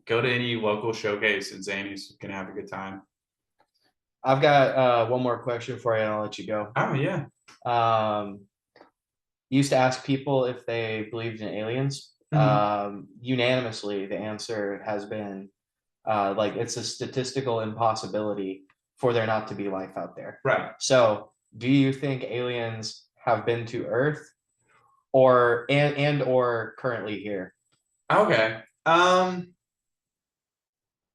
Go to any local showcase and Zany's can have a good time. I've got one more question for you and I'll let you go. Oh yeah. Used to ask people if they believed in aliens. Unanimously, the answer has been like it's a statistical impossibility for there not to be life out there. Right. So do you think aliens have been to Earth or or currently here? Okay.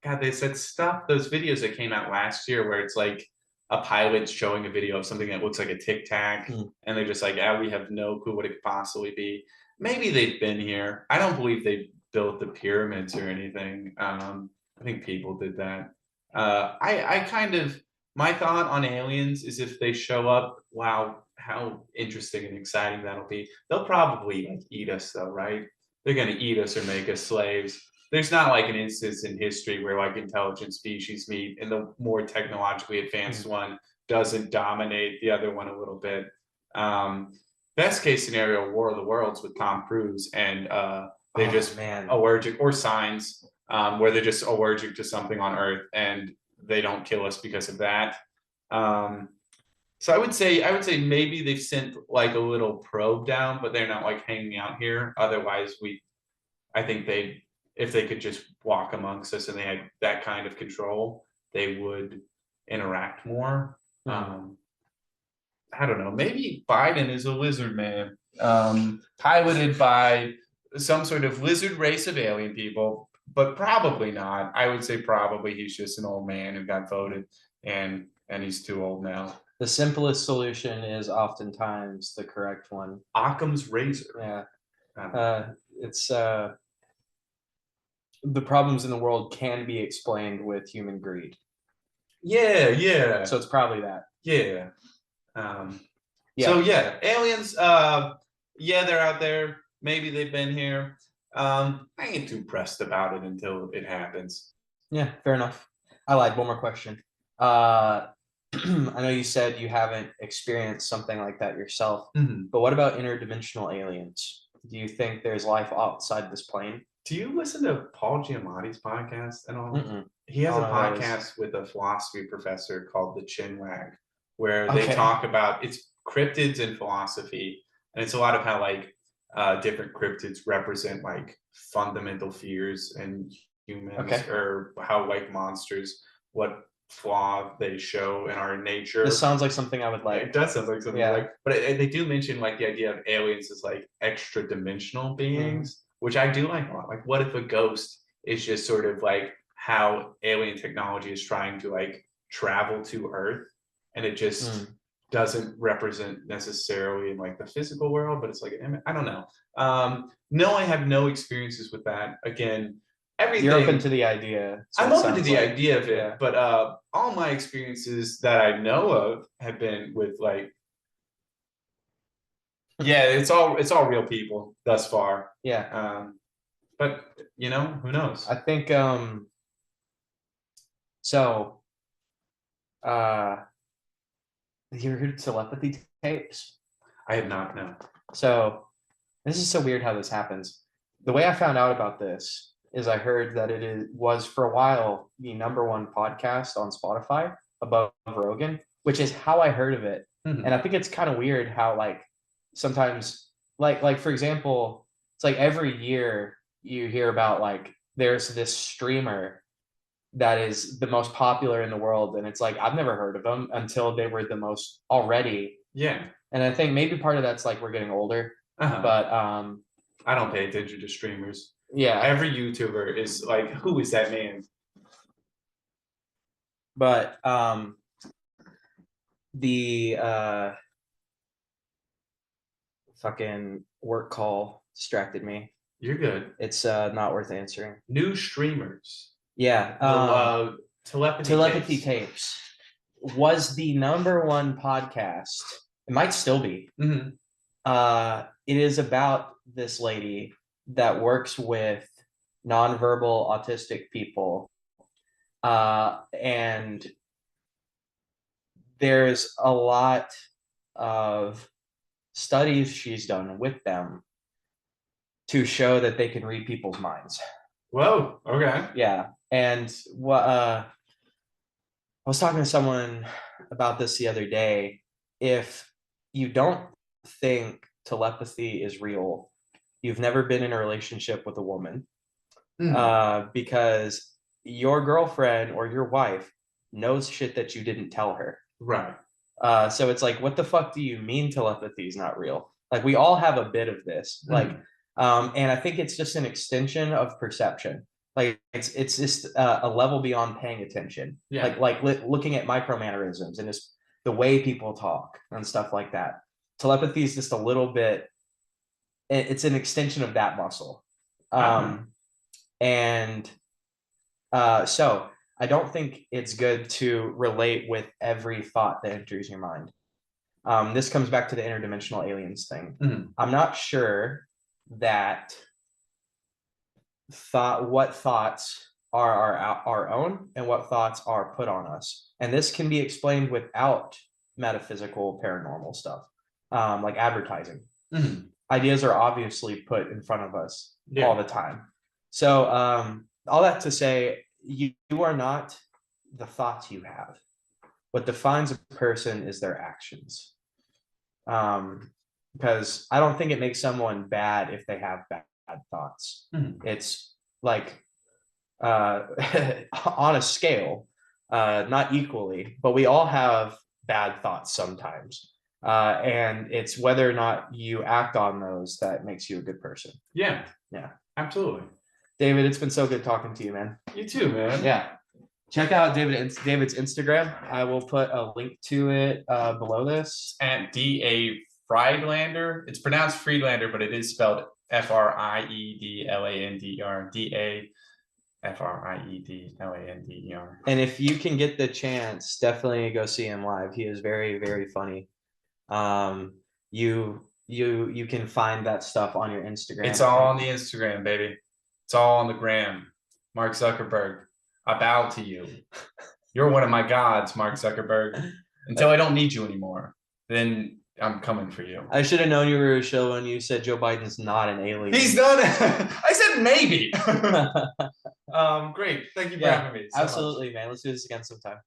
God, they said stuff, those videos that came out last year where it's like a pilot showing a video of something that looks like a Tic Tac, and they're just like, we have no clue what it could possibly be. Maybe they've been here. I don't believe they built the pyramids or anything. I think people did that. I kind of, my thought on aliens is if they show up, wow, how interesting and exciting that'll be. They'll probably like eat us though, right? They're gonna eat us or make us slaves. There's not like an instance in history where like intelligent species meet and the more technologically advanced one doesn't dominate the other one a little bit. Best case scenario, War of the Worlds with Tom Cruise, and they're just allergic, or Signs, where they're just allergic to something on Earth and they don't kill us because of that. So I would say maybe they've sent like a little probe down, but they're not like hanging out here. Otherwise, I think if they could just walk amongst us and they had that kind of control, they would interact more. I don't know. Maybe Biden is a lizard man, piloted by some sort of lizard race of alien people, but probably not. I would say probably he's just an old man who got voted and he's too old now. The simplest solution is oftentimes the correct one. Occam's razor. Yeah. It's the problems in the world can be explained with human greed. Yeah. So it's probably that. Yeah. So yeah, aliens, they're out there. Maybe they've been here. I ain't too pressed about it until it happens. Yeah, fair enough. I lied. One more question. I know you said you haven't experienced something like that yourself, but what about interdimensional aliens? Do you think there's life outside this plane? Do you listen to Paul Giamatti's podcast at all? He has a podcast with a philosophy professor called The Chinwag, where they talk about it's cryptids and philosophy, and it's a lot of how like different cryptids represent like fundamental fears in humans, or how like monsters, what flaw they show in our nature. This sounds like something I would like. It does sound like something like, but they do mention like the idea of aliens as like extra dimensional beings, which I do like a lot. Like, what if a ghost is just sort of like how alien technology is trying to like travel to Earth, and it just doesn't represent necessarily in like the physical world, but it's like, I don't know. No, I have no experiences with that. Again, everything. You're open to the idea. So I'm open to the idea of it, but all my experiences that I know of have been with like, yeah, it's all real people thus far. Yeah. But you know, who knows? I think so. You heard telepathy tapes? I have not. No. So this is so weird how this happens. The way I found out about this is I heard that was for a while the #1 podcast on Spotify above Rogan, which is how I heard of it. And I think it's kind of weird how like sometimes like for example, it's like every year you hear about like there's this streamer that is the most popular in the world, and it's like I've never heard of them until they were the most already. Yeah. And I think maybe part of that's like we're getting older. But I don't pay attention to streamers. Yeah. Every YouTuber is like, who is that man? But the fucking work call distracted me. You're good. It's not worth answering. New streamers. Yeah. Telepathy tapes was the #1 podcast. It might still be. It is about this lady that works with nonverbal autistic people. And there's a lot of studies she's done with them to show that they can read people's minds. Whoa. Okay. Yeah. And what I was talking to someone about this the other day. If you don't think telepathy is real, you've never been in a relationship with a woman, because your girlfriend or your wife knows shit that you didn't tell her. Right. So it's like, what the fuck do you mean telepathy is not real? Like, we all have a bit of this. Like, and I think it's just an extension of perception. Like it's just a level beyond paying attention. Yeah. Like looking at micro mannerisms and just the way people talk and stuff like that. Telepathy is just a little bit. It's an extension of that muscle. And so I don't think it's good to relate with every thought that enters your mind. This comes back to the interdimensional aliens thing. I'm not sure that what thoughts are our own and what thoughts are put on us. And this can be explained without metaphysical paranormal stuff, like advertising. Ideas are obviously put in front of us all the time. So all that to say, you are not the thoughts you have. What defines a person is their actions. Because I don't think it makes someone bad if they have bad thoughts. It's like on a scale, not equally, but we all have bad thoughts sometimes. And it's whether or not you act on those that makes you a good person. Yeah. Yeah. Absolutely. David, it's been so good talking to you, man. You too, man. Yeah. Check out David's Instagram. I will put a link to it below this. At D.A. Friedlander. It's pronounced Friedlander, but it is spelled Friedlander. D.A. Friedlander. And if you can get the chance, definitely go see him live. He is very, very funny. You can find that stuff on your Instagram. It's all on the Instagram, baby. It's all on the gram. Mark Zuckerberg, I bow to you. You're one of my gods, Mark Zuckerberg. Until I don't need you anymore, then I'm coming for you. I should have known you were a show when you said Joe Biden's not an alien. He's not. I said maybe. Great. Thank you for having me. Absolutely, man. Let's do this again sometime.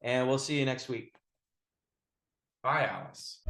And we'll see you next week. Bye, Alice.